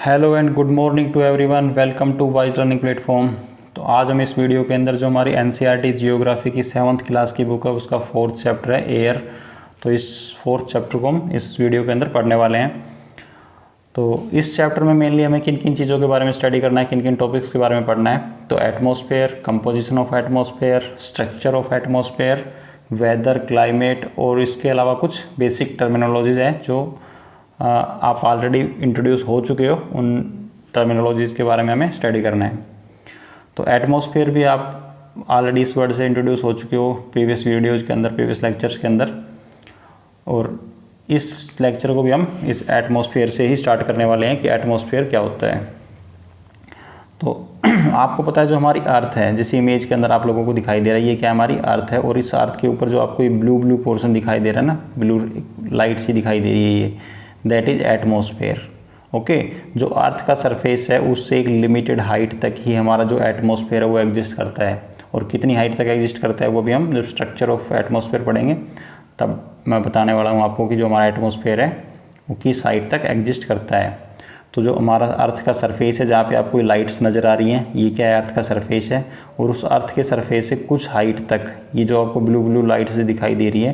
Hello and good morning to everyone, welcome to Wise learning platform. तो आज हम इस वीडियो के अंदर जो हमारी एनसीईआरटी जियोग्राफी की 7th क्लास की बुक है उसका 4th चैप्टर है एयर। तो इस 4th चैप्टर को हम इस वीडियो के अंदर पढ़ने वाले हैं। तो इस चैप्टर में मेनली हमें किन किन चीज़ों के बारे में स्टडी करना है, किन किन टॉपिक्स के बारे में पढ़ना है। तो atmosphere, composition of atmosphere, structure of atmosphere, weather, climate और इसके अलावा कुछ बेसिक टर्मिनोलॉजीज हैं जो आप ऑलरेडी इंट्रोड्यूस हो चुके हो। उन टर्मिनोलॉजीज़ के बारे में हमें स्टडी करना है। तो एटमॉस्फेयर भी आप ऑलरेडी इस वर्ड से इंट्रोड्यूस हो चुके हो प्रीवियस वीडियोज़ के अंदर, प्रीवियस लेक्चर्स के अंदर। और इस लेक्चर को भी हम इस एटमॉस्फेयर से ही स्टार्ट करने वाले हैं कि एटमॉस्फेयर क्या होता है। तो आपको पता है जो हमारी अर्थ है, जिस इमेज के अंदर आप लोगों को दिखाई दे रहा है, ये क्या हमारी अर्थ है। और इस अर्थ के ऊपर जो आपको ये ब्लू ब्लू पोर्शन दिखाई दे रहा है ना, ब्लू लाइट सी दिखाई दे रही है, ये दैट इज एटमॉस्फेयर। ओके, जो अर्थ का सरफेस है उससे एक लिमिटेड हाइट तक ही हमारा जो एटमॉस्फेयर है वो एग्जिस्ट करता है। और कितनी हाइट तक एग्जिस्ट करता है वो भी हम जब स्ट्रक्चर ऑफ एटमॉस्फेयर पढ़ेंगे तब मैं बताने वाला हूँ आपको कि जो हमारा एटमॉस्फेयर है वो किस हाइट तक एग्जिस्ट करता है। तो जो हमारा अर्थ का सरफेस है, जहाँ पे आपको लाइट्स नज़र आ रही हैं, ये क्या है, अर्थ का सरफेस है। और उस अर्थ के सरफेस से कुछ हाइट तक ये जो आपको ब्लू ब्लू लाइट से दिखाई दे रही है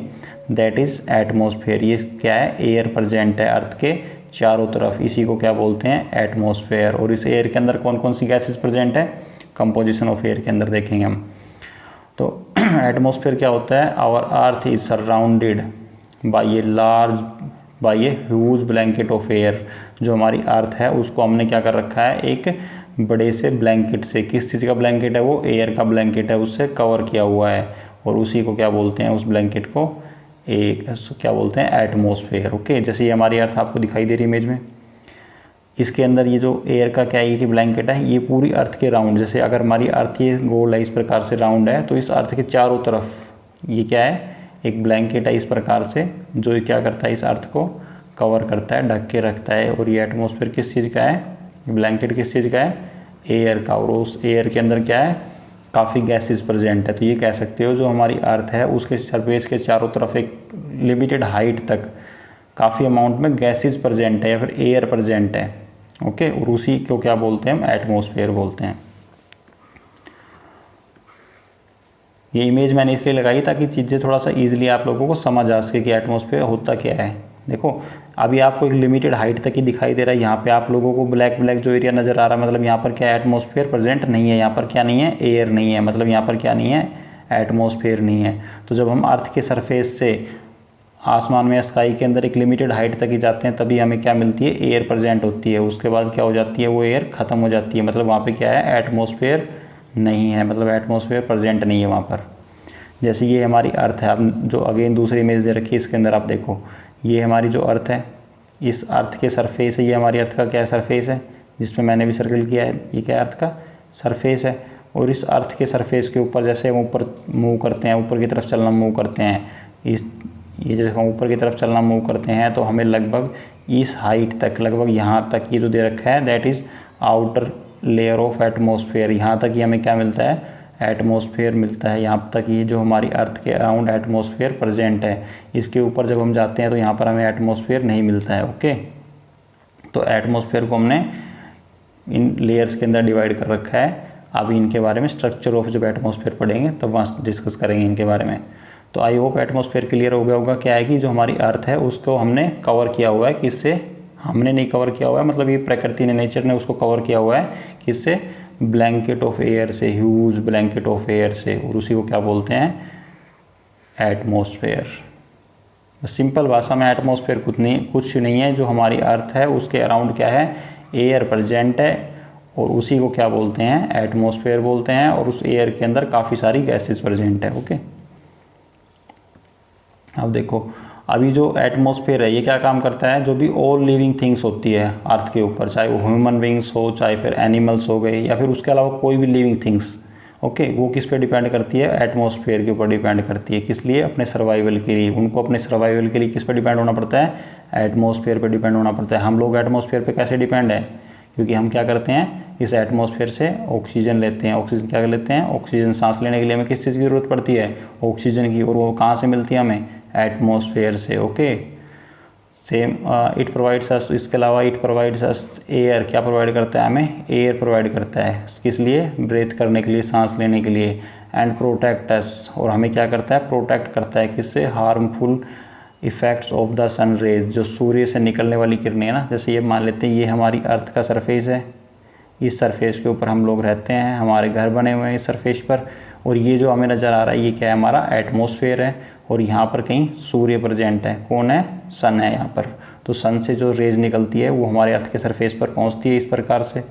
दैट इज़ एटमॉस्फेयर। ये क्या है, एयर प्रेजेंट है अर्थ के चारों तरफ, इसी को क्या बोलते हैं, एटमॉस्फेयर। और इस एयर के अंदर कौन कौन सी गैसेस प्रेजेंट है, कंपोजिशन ऑफ एयर के अंदर देखेंगे हम। तो एटमॉस्फेयर क्या होता है, our earth is surrounded by a huge blanket of air. जो हमारी अर्थ है उसको हमने क्या कर रखा है, एक बड़े से ब्लैंकेट से, किस चीज़ का ब्लैंकेट है, वो एयर का ब्लैंकेट है, उससे कवर किया हुआ है। और उसी को क्या बोलते हैं, उस ब्लैंकेट को क्या बोलते हैं, एटमॉस्फेयर। ओके, जैसे ये हमारी अर्थ आपको दिखाई दे रही इमेज में, इसके अंदर ये जो एयर का क्या है कि ब्लैंकेट है, ये पूरी अर्थ के राउंड, जैसे अगर हमारी अर्थ ये गोल है इस प्रकार से राउंड है, तो इस अर्थ के चारों तरफ ये क्या है, एक ब्लैंकेट है इस प्रकार से, जो क्या करता है, इस अर्थ को कवर करता है, ढक के रखता है। और ये एटमॉस्फेयर किस चीज़ का है, ब्लैंकेट किस चीज़ का है, एयर का। और उस एयर के अंदर क्या है, काफ़ी गैसेस प्रेजेंट है। तो ये कह सकते हो जो हमारी अर्थ है उसके सरफेस के चारों तरफ एक लिमिटेड हाइट तक काफ़ी अमाउंट में गैसेस प्रेजेंट है या फिर एयर प्रेजेंट है। ओके, और उसी को क्या बोलते हैं, हम एटमॉस्फेयर बोलते हैं। ये इमेज मैंने इसलिए लगाई ताकि चीज़ें थोड़ा सा ईजिली आप लोगों को समझ आ सके कि एटमॉस्फेयर होता क्या है। देखो अभी आपको एक लिमिटेड हाइट तक ही दिखाई दे रहा है, यहाँ पे आप लोगों को ब्लैक ब्लैक जो एरिया नज़र आ रहा है, मतलब यहाँ पर क्या एटमॉस्फेयर प्रेजेंट नहीं है, यहाँ पर क्या नहीं है, एयर नहीं है, मतलब यहाँ पर क्या नहीं है, एटमॉस्फेयर नहीं है। तो जब हम अर्थ के सरफेस से आसमान में, स्काई के अंदर एक लिमिटेड हाइट तक ही जाते हैं तभी हमें क्या मिलती है, एयर प्रेजेंट होती है। उसके बाद क्या हो जाती है, वो एयर ख़त्म हो जाती है, मतलब वहाँ पर क्या है, एटमॉस्फेयर नहीं है, मतलब एटमॉस्फेयर प्रेजेंट नहीं है वहाँ पर। जैसे ये हमारी अर्थ है, अब जो अगेन दूसरी इमेज दे रखी है इसके अंदर आप देखो, ये हमारी जो अर्थ है, इस अर्थ के सरफेस है, ये हमारी अर्थ का क्या सरफेस है, जिसमें मैंने भी सर्कल किया है, ये क्या अर्थ का सरफेस है। और इस अर्थ के सरफेस के ऊपर जैसे हम ऊपर मूव करते हैं, ऊपर की तरफ चलना मूव करते हैं, ये जैसे हम ऊपर की तरफ चलना मूव करते हैं तो हमें लगभग इस हाइट तक, लगभग यहाँ तक ये जो दे रखा है that is outer layer of atmosphere, यहाँ तक ही हमें क्या मिलता है, एटमॉस्फेयर मिलता है। यहाँ तक ये जो हमारी अर्थ के अराउंड एटमॉस्फेयर प्रेजेंट है, इसके ऊपर जब हम जाते हैं तो यहाँ पर हमें एटमॉस्फेयर नहीं मिलता है। ओके, तो एटमॉस्फेयर को हमने इन लेयर्स के अंदर डिवाइड कर रखा है। अभी इनके बारे में स्ट्रक्चर ऑफ जब एटमॉस्फेयर पढ़ेंगे तब वहाँ डिस्कस करेंगे इनके बारे में। तो आई होप एटमॉस्फेयर क्लियर हो गया होगा। क्या है कि जो हमारी अर्थ है उसको हमने कवर किया हुआ है, किससे, हमने नहीं कवर किया हुआ है, मतलब ये प्रकृति ने, नेचर ने उसको कवर किया हुआ है, किससे, ब्लैंकेट ऑफ एयर से, ह्यूज ब्लैंकेट ऑफ एयर से। और उसी को क्या बोलते हैं, एटमॉस्फेयर। सिंपल भाषा में एटमॉस्फेयर कुछ नहीं है, जो हमारी अर्थ है उसके अराउंड क्या है, एयर प्रेजेंट है, और उसी को क्या बोलते हैं, एटमॉस्फेयर बोलते हैं। और उस एयर के अंदर काफ़ी सारी गैसेस प्रेजेंट है। ओके, अब देखो अभी जो एटमॉस्फेयर है ये क्या काम करता है, जो भी ऑल लिविंग थिंग्स होती है अर्थ के ऊपर, चाहे वो ह्यूमन बींग्स हो, चाहे फिर एनिमल्स हो गए, या फिर उसके अलावा कोई भी लिविंग थिंग्स, ओके, वो किस पे डिपेंड करती है, एटमॉस्फेयर के ऊपर डिपेंड करती है। किस लिए, अपने सर्वाइवल के लिए। उनको अपने सर्वाइवल के लिए किस पे डिपेंड होना पड़ता है, एटमॉस्फेयर पे डिपेंड होना पड़ता है। हम लोग एटमॉस्फेयर पे कैसे डिपेंड है, क्योंकि हम क्या करते हैं, इस एटमॉस्फेयर से ऑक्सीजन लेते हैं। ऑक्सीजन क्या लेते हैं, ऑक्सीजन सांस लेने के लिए हमें किस चीज़ की ज़रूरत पड़ती है, ऑक्सीजन की। और वो कहाँ से मिलती है हमें, एटमॉस्फेयर से। Okay, same it provides us, इसके अलावा इट प्रोवाइड्स अस एयर, क्या प्रोवाइड करता है हमें, एयर प्रोवाइड करता है, किस लिए, ब्रेथ करने के लिए, सांस लेने के लिए। एंड प्रोटेक्ट अस, और हमें क्या करता है, प्रोटेक्ट करता है, किससे, harmful effects of the sun rays, जो सूर्य से निकलने वाली किरणें है ना, जैसे ये मान लेते हैं ये हमारी अर्थ का सरफेस है, इस सरफेस के ऊपर हम लोग रहते हैं, हमारे घर बने हुए हैं इस सरफेस पर, और ये जो हमें नज़र आ रहा है ये क्या है, हमारा एटमॉस्फेयर है, और यहाँ पर कहीं सूर्य प्रेजेंट है, कौन है, सन है यहाँ पर। तो सन से जो रेज निकलती है वो हमारे अर्थ के सरफेस पर पहुँचती है इस प्रकार से।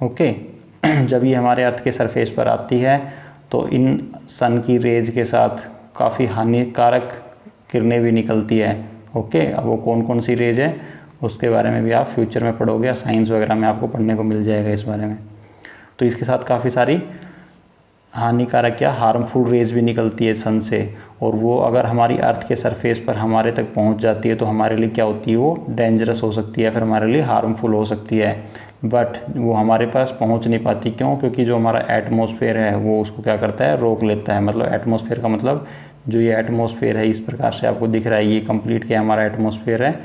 ओके जब ये हमारे अर्थ के सरफेस पर आती है तो इन सन की रेज के साथ काफ़ी हानिकारक किरणें भी निकलती है। ओके, अब वो कौन कौन सी रेज है उसके बारे में भी आप फ्यूचर में पढ़ोगे, या साइंस वगैरह में आपको पढ़ने को मिल जाएगा इस बारे में। तो इसके साथ काफ़ी सारी हानिकारक या हार्मफुल रेज भी निकलती है सन से, और वो अगर हमारी अर्थ के सरफेस पर हमारे तक पहुंच जाती है तो हमारे लिए क्या होती है, वो डेंजरस हो सकती है, फिर हमारे लिए हार्मफुल हो सकती है। बट वो हमारे पास पहुंच नहीं पाती, क्यों, क्योंकि जो हमारा एटमॉस्फेयर है वो उसको क्या करता है, रोक लेता है। मतलब एटमॉस्फेयर का मतलब जो ये एटमॉस्फेयर है इस प्रकार से आपको दिख रहा है, ये कंप्लीट क्या हमारा एटमॉस्फेयर है,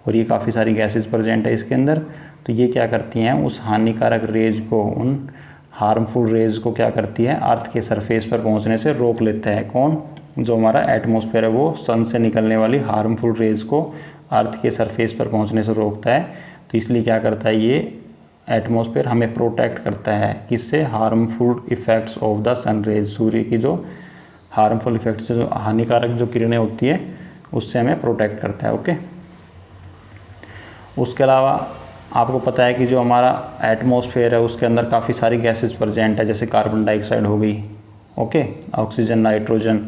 और ये काफ़ी सारी गैसेस प्रेजेंट है इसके अंदर। तो ये क्या करती हैं, उस हानिकारक रेज को, उन हार्मफुल रेज को क्या करती है, अर्थ के सरफेस पर पहुंचने से रोक लेता है। कौन, जो हमारा एटमॉस्फेयर है वो सन से निकलने वाली हार्मफुल रेज को अर्थ के सरफेस पर पहुंचने से रोकता है। तो इसलिए क्या करता है, ये एटमॉस्फेयर हमें प्रोटेक्ट करता है, किससे, harmful effects of the sun rays, सूर्य की जो हार्मफुल इफ़ेक्ट्स, जो हानिकारक जो किरणें होती है उससे हमें प्रोटेक्ट करता है। ओके, उसके अलावा आपको पता है कि जो हमारा एटमॉस्फेयर है उसके अंदर काफ़ी सारी गैसेस प्रेजेंट है, जैसे कार्बन डाइऑक्साइड हो गई, ओके, ऑक्सीजन, नाइट्रोजन।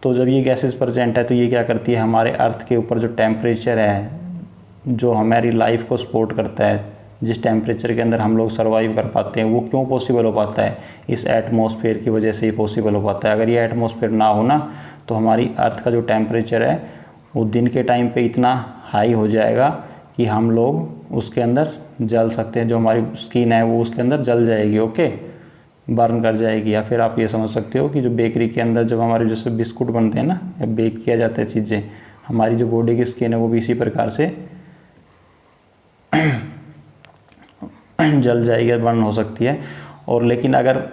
तो जब ये गैसेस प्रेजेंट है तो ये क्या करती है, हमारे अर्थ के ऊपर जो टेम्परेचर है, जो हमारी लाइफ को सपोर्ट करता है, जिस टेम्परेचर के अंदर हम लोग सर्वाइव कर पाते हैं, वो क्यों पॉसिबल हो पाता है, इस एटमॉस्फेयर की वजह से ही पॉसिबल हो पाता है। अगर ये एटमॉस्फेयर ना हो ना तो हमारी अर्थ का जो टेम्परेचर है वो दिन के टाइम पे इतना हाई हो जाएगा कि हम लोग उसके अंदर जल सकते हैं, जो हमारी स्किन है वो उसके अंदर जल जाएगी, ओके, बर्न कर जाएगी। या फिर आप ये समझ सकते हो कि जो बेकरी के अंदर जब हमारे जैसे बिस्कुट बनते हैं ना, या बेक किया जाता है चीज़ें, हमारी जो बॉडी की स्किन है वो भी इसी प्रकार से जल जाएगी, बर्न हो सकती है। और लेकिन अगर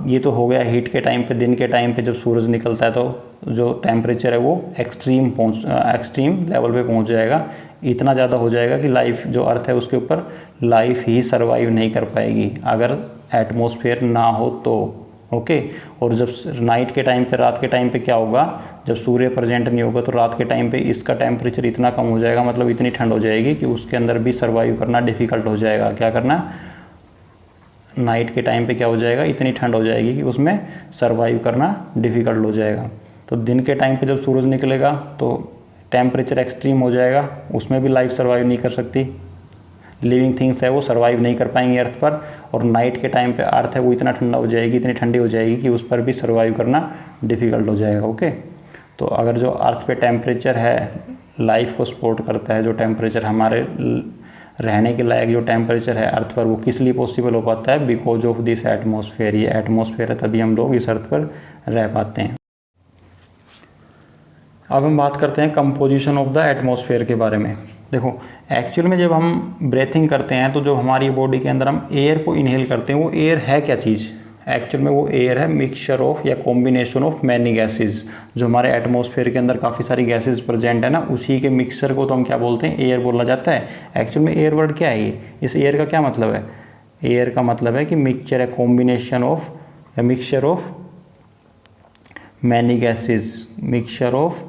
ये तो हो गया हीट के टाइम पे, दिन के टाइम पे जब सूरज निकलता है तो जो टेम्परेचर है वो एक्सट्रीम लेवल पे पहुंच जाएगा, इतना ज़्यादा हो जाएगा कि लाइफ, जो अर्थ है उसके ऊपर लाइफ ही सर्वाइव नहीं कर पाएगी अगर एटमॉस्फेयर ना हो तो। ओके, और जब नाइट के टाइम पे, रात के टाइम पे क्या होगा, जब सूर्य प्रेजेंट नहीं होगा तो रात के टाइम पे इसका टेम्परेचर इतना कम हो जाएगा, मतलब इतनी ठंड हो जाएगी कि उसके अंदर भी सर्वाइव करना डिफ़िकल्ट हो जाएगा। क्या करना, नाइट के टाइम पे क्या हो जाएगा, इतनी ठंड हो जाएगी कि उसमें सर्वाइव करना डिफ़िकल्ट हो जाएगा। तो दिन के टाइम पे जब सूरज निकलेगा तो टेम्परेचर एक्सट्रीम हो जाएगा, उसमें भी लाइफ सर्वाइव नहीं कर सकती, लिविंग थिंग्स है वो सर्वाइव नहीं कर पाएंगी अर्थ पर। और नाइट के टाइम पे अर्थ है वो इतना ठंडा हो जाएगी, इतनी ठंडी हो जाएगी कि उस पर भी सर्वाइव करना डिफ़िकल्ट हो जाएगा। ओके, तो अगर जो अर्थ पे टेम्परेचर है लाइफ को सपोर्ट करता है, जो टेम्परेचर हमारे रहने के लायक जो टेम्परेचर है अर्थ पर, वो किस लिए पॉसिबल हो पाता है, बिकॉज ऑफ दिस एटमॉस्फेयर। ये एटमॉस्फेयर है तभी हम लोग इस अर्थ पर रह पाते हैं। अब हम बात करते हैं कंपोजिशन ऑफ द एटमॉस्फेयर के बारे में। देखो, एक्चुअल में जब हम ब्रीथिंग करते हैं तो जो हमारी बॉडी के अंदर हम एयर को इनहेल करते हैं, वो एयर है क्या चीज़, एक्चुअल में वो एयर है मिक्सचर ऑफ या कॉम्बिनेशन ऑफ मैनी गैसेज। जो हमारे एटमॉस्फेयर के अंदर काफ़ी सारी गैसेज प्रेजेंट है ना, उसी के मिक्सचर को तो हम क्या बोलते हैं, एयर बोला जाता है। एक्चुअल में एयर वर्ड क्या है, ये, इस एयर का क्या मतलब है, एयर का मतलब है कि मिक्सचर है, कॉम्बिनेशन ऑफ या mixture of many gases, mixture of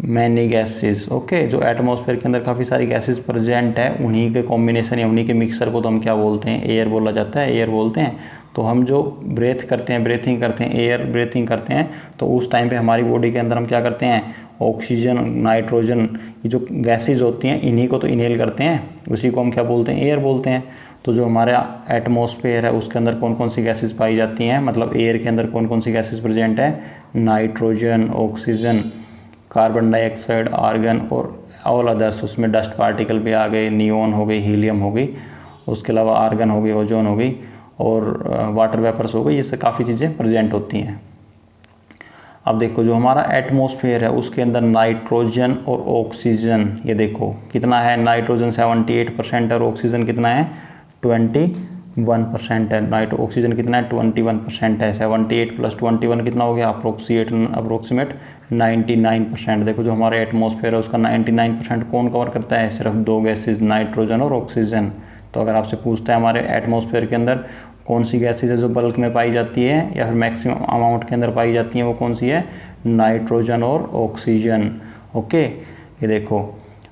many gases. Okay, जो एटमॉस्फेयर के अंदर काफ़ी सारी गैसेस प्रेजेंट है, उन्हीं के कॉम्बिनेशन या उन्हीं के मिक्सर को तो हम क्या बोलते हैं, एयर बोला जाता है, एयर बोलते हैं। तो हम जो ब्रीथिंग करते हैं, एयर ब्रीथिंग करते हैं, तो उस टाइम पे हमारी बॉडी के अंदर हम क्या करते हैं, ऑक्सीजन, नाइट्रोजन, ये जो गैसेज होती हैं इन्हीं को तो इनहेल करते हैं, उसी को हम क्या बोलते हैं, एयर बोलते हैं। तो जो हमारा एटमॉस्फेयर है उसके अंदर कौन कौन सी गैसेज पाई जाती हैं, मतलब एयर के अंदर कौन कौन सी गैसेज प्रेजेंट है, nitrogen, oxygen, carbon dioxide, argon और ऑल अदर्स, उसमें डस्ट पार्टिकल भी आ गए, नियोन हो गई, हीलियम हो गई, उसके अलावा आर्गन हो गई, ओजोन हो गई और वाटर वेपर्स हो गई, ये सब काफ़ी चीज़ें प्रेजेंट होती हैं। अब देखो जो हमारा एटमॉस्फेयर है उसके अंदर नाइट्रोजन और ऑक्सीजन, ये देखो कितना है, नाइट्रोजन 78% है और ऑक्सीजन कितना है 21% है। ऑक्सीजन कितना है 21% है। 78 + 21 कितना हो गया, अप्रोक्सीमेट 99%। देखो जो हमारा एटमॉस्फेयर है उसका 99% कौन कवर करता है, सिर्फ दो गैसेज, नाइट्रोजन और ऑक्सीजन। तो अगर आपसे पूछता है हमारे एटमॉस्फेयर के अंदर कौन सी गैसेज है जो बल्क में पाई जाती है या फिर मैक्सिमम अमाउंट के अंदर पाई जाती है, वो कौन सी है, नाइट्रोजन और ऑक्सीजन। ओके, ये देखो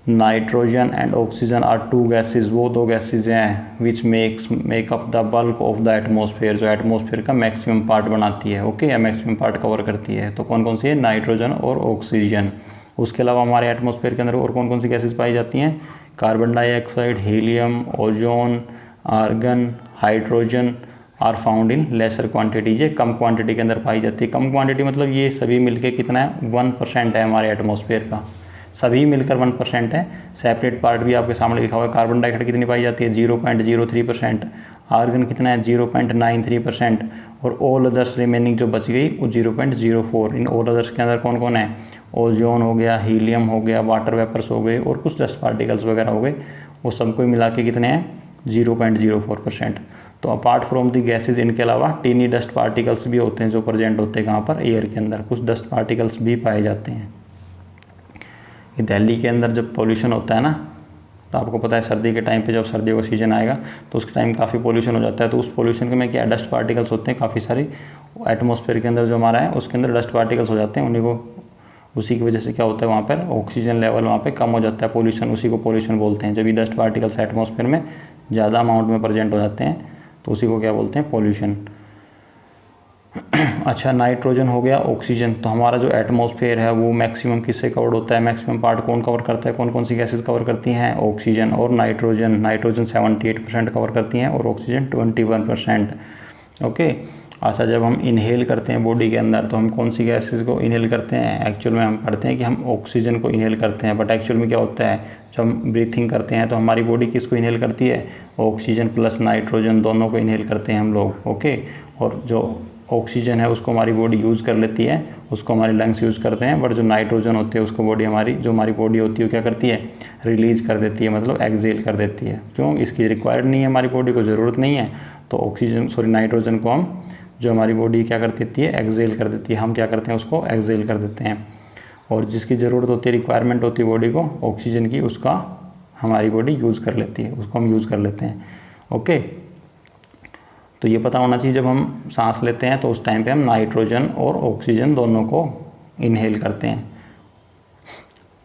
nitrogen and oxygen are two gases, वो दो गैसेज हैं which make up the bulk of the atmosphere, जो एटमॉस्फेयर का मैक्सिमम पार्ट बनाती है। ओके, या मैक्सिमम पार्ट कवर करती है। तो कौन कौन सी है, नाइट्रोजन और ऑक्सीजन। उसके अलावा हमारे एटमॉस्फेयर के अंदर और कौन कौन सी गैसेज पाई जाती हैं, carbon dioxide, helium, ozone, argon, hydrogen are found in lesser quantity, ये कम क्वांटिटी के अंदर पाई जाती है। कम क्वांटिटी मतलब ये सभी मिलके कितना है, 1% है हमारे एटमॉस्फेयर का, सभी मिलकर 1% है। सेपरेट पार्ट भी आपके सामने लिखा हुआ है। कार्बन डाइऑक्साइड कितनी पाई जाती है, 0.03%, आर्गन कितना है 0.93%, और ऑल अदर्स रिमेनिंग जो बच गई वो 0.04। इन ऑल अदर्स के अंदर कौन कौन है, ओजोन हो गया, हीलियम हो गया, वाटर वेपर्स हो गए और कुछ डस्ट पार्टिकल्स वगैरह हो गए, वो सबको मिला के कितने हैं 0.04%। तो अपार्ट फ्रॉम दी गैसेज, इनके अलावा टीनी डस्ट पार्टिकल्स भी होते हैं जो प्रेजेंट होते हैं कहाँ पर, एयर के अंदर कुछ डस्ट पार्टिकल्स भी पाए जाते हैं। ये दिल्ली के अंदर जब पोल्यूशन होता है ना, तो आपको पता है सर्दी के टाइम पे जब सर्दियों का सीजन आएगा तो उस टाइम काफ़ी पोल्यूशन हो जाता है। तो उस पोल्यूशन में क्या डस्ट पार्टिकल्स होते हैं काफ़ी सारी, एटमॉस्फेयर के अंदर जो हमारा है उसके अंदर डस्ट पार्टिकल्स हो जाते हैं। उन्हीं को, उसी की वजह से क्या होता है वहाँ पर ऑक्सीजन लेवल वहाँ पे कम हो जाता है, पोल्यूशन, उसी को पोल्यूशन बोलते हैं। जब ये डस्ट पार्टिकल्स एटमॉस्फेयर में ज़्यादा अमाउंट में प्रेजेंट हो जाते हैं तो उसी को क्या बोलते हैं, पोल्यूशन। अच्छा, नाइट्रोजन हो गया, ऑक्सीजन। तो हमारा जो एटमॉस्फेयर है वो मैक्सिमम किससे कवर्ड होता है, मैक्सिमम पार्ट कौन कवर करता है, कौन कौन सी गैसेज कवर करती हैं, ऑक्सीजन और नाइट्रोजन। नाइट्रोजन 78% कवर करती हैं और ऑक्सीजन 21%। ओके, अच्छा, जब हम इनहेल करते हैं बॉडी के अंदर तो हम कौन सी गैसेज को इनहेल करते हैं, एक्चुअल में हम पढ़ते हैं कि हम ऑक्सीजन को इनहेल करते हैं, बट एक्चुअल में क्या होता है, जब हम ब्रीथिंग करते हैं तो हमारी बॉडी किसको इनहेल करती है, ऑक्सीजन प्लस नाइट्रोजन दोनों को इनहेल करते हैं हम लोग। ओके, और जो ऑक्सीजन है उसको हमारी बॉडी यूज़ कर लेती है, उसको हमारी लंग्स यूज़ करते हैं, बट जो नाइट्रोजन होती है उसको बॉडी हमारी, जो हमारी बॉडी होती है वो क्या करती है, रिलीज़ कर देती है, मतलब एक्सेल कर देती है। क्यों, इसकी रिक्वायर्ड नहीं है, हमारी बॉडी को ज़रूरत नहीं है। तो नाइट्रोजन को हम, जो हमारी बॉडी क्या कर देती है, एक्सेल कर देती है, हम क्या करते हैं उसको एक्सेल कर देते हैं। और जिसकी ज़रूरत होती है, रिक्वायरमेंट होती है बॉडी को ऑक्सीजन की, उसका हमारी बॉडी यूज़ कर लेती है, उसको हम यूज़ कर लेते हैं। ओके, तो ये पता होना चाहिए जब हम सांस लेते हैं तो उस टाइम पे हम नाइट्रोजन और ऑक्सीजन दोनों को इनहेल करते हैं।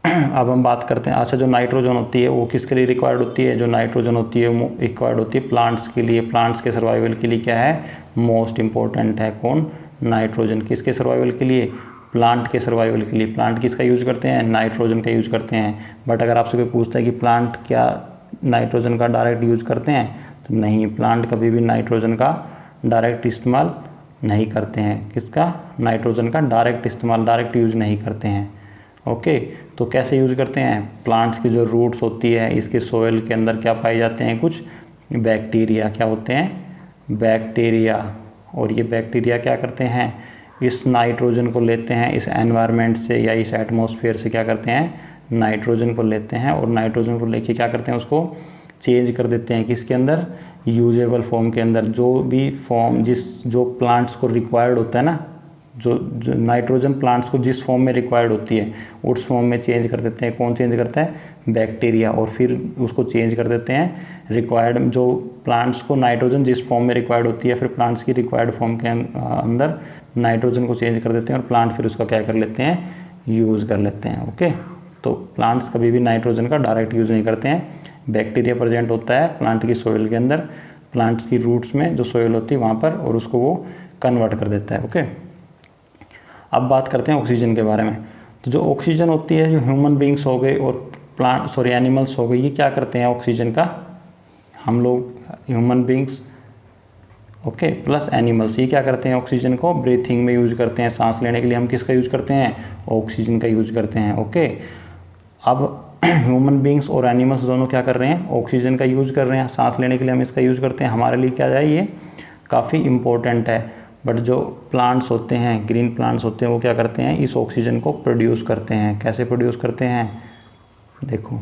अब हम बात करते हैं, अच्छा, जो नाइट्रोजन होती है वो किसके लिए रिक्वायर्ड होती है, जो नाइट्रोजन होती है वो रिक्वायर्ड होती है प्लांट्स के लिए। प्लांट्स के सर्वाइवल के लिए क्या है, मोस्ट इम्पोर्टेंट है, कौन, नाइट्रोजन। किसके सर्वाइवल के लिए, प्लांट के सर्वाइवल के लिए। प्लांट किसका यूज़ करते हैं, नाइट्रोजन का यूज़ करते हैं। बट अगर आपसे कोई पूछता है कि प्लांट क्या नाइट्रोजन का डायरेक्ट यूज़ करते हैं, तो नहीं, प्लांट कभी भी नाइट्रोजन का डायरेक्ट इस्तेमाल नहीं करते हैं। किसका, नाइट्रोजन का डायरेक्ट इस्तेमाल, डायरेक्ट यूज़ नहीं करते हैं। ओके, तो कैसे यूज़ करते हैं, प्लांट्स की जो रूट्स होती है इसके सोयल के अंदर क्या पाए जाते हैं, कुछ बैक्टीरिया, क्या होते हैं, बैक्टीरिया। और ये बैक्टीरिया क्या करते हैं, इस नाइट्रोजन को लेते हैं इस एनवायरनमेंट से या इस एटमॉस्फेयर से, क्या करते हैं, नाइट्रोजन को लेते हैं और नाइट्रोजन को लेके क्या करते हैं, उसको चेंज कर देते हैं किसके अंदर, यूजेबल फॉर्म के अंदर। जो भी फॉर्म जो प्लांट्स को रिक्वायर्ड होता है ना, जो नाइट्रोजन प्लांट्स को जिस फॉर्म में रिक्वायर्ड होती है उस फॉर्म में चेंज कर देते हैं। कौन चेंज करता है, बैक्टीरिया। और फिर उसको चेंज कर देते हैं रिक्वायर्ड, जो प्लांट्स को नाइट्रोजन जिस फॉर्म में रिक्वायर्ड होती है, फिर प्लांट्स की रिक्वायर्ड फॉर्म के अंदर नाइट्रोजन को चेंज कर देते हैं और प्लांट फिर उसका क्या कर लेते हैं, यूज़ कर लेते हैं। ओके, तो प्लांट्स कभी भी नाइट्रोजन का डायरेक्ट यूज़ नहीं करते हैं। बैक्टीरिया प्रेजेंट होता है प्लांट की सोइल के अंदर, प्लांट्स की रूट्स में जो सोइल होती है वहाँ पर, और उसको वो कन्वर्ट कर देता है। ओके, अब बात करते हैं ऑक्सीजन के बारे में। तो जो ऑक्सीजन होती है, जो ह्यूमन बींग्स हो गए और एनिमल्स हो गए, ये क्या करते हैं ऑक्सीजन का, हम लोग human beings okay plus animals, ये क्या करते हैं, ऑक्सीजन को ब्रीथिंग में यूज़ करते हैं। सांस लेने के लिए हम किसका यूज़ करते हैं, ऑक्सीजन का यूज़ करते हैं। ओके, अब ह्यूमन बींग्स और एनिमल्स दोनों क्या कर रहे हैं, ऑक्सीजन का यूज़ कर रहे हैं। सांस लेने के लिए हम इसका यूज़ करते हैं। हमारे लिए क्या है, ये काफ़ी इम्पोर्टेंट है। बट जो प्लांट्स होते हैं, ग्रीन प्लांट्स होते हैं, वो क्या करते हैं, इस ऑक्सीजन को प्रोड्यूस करते हैं। कैसे प्रोड्यूस करते हैं, देखो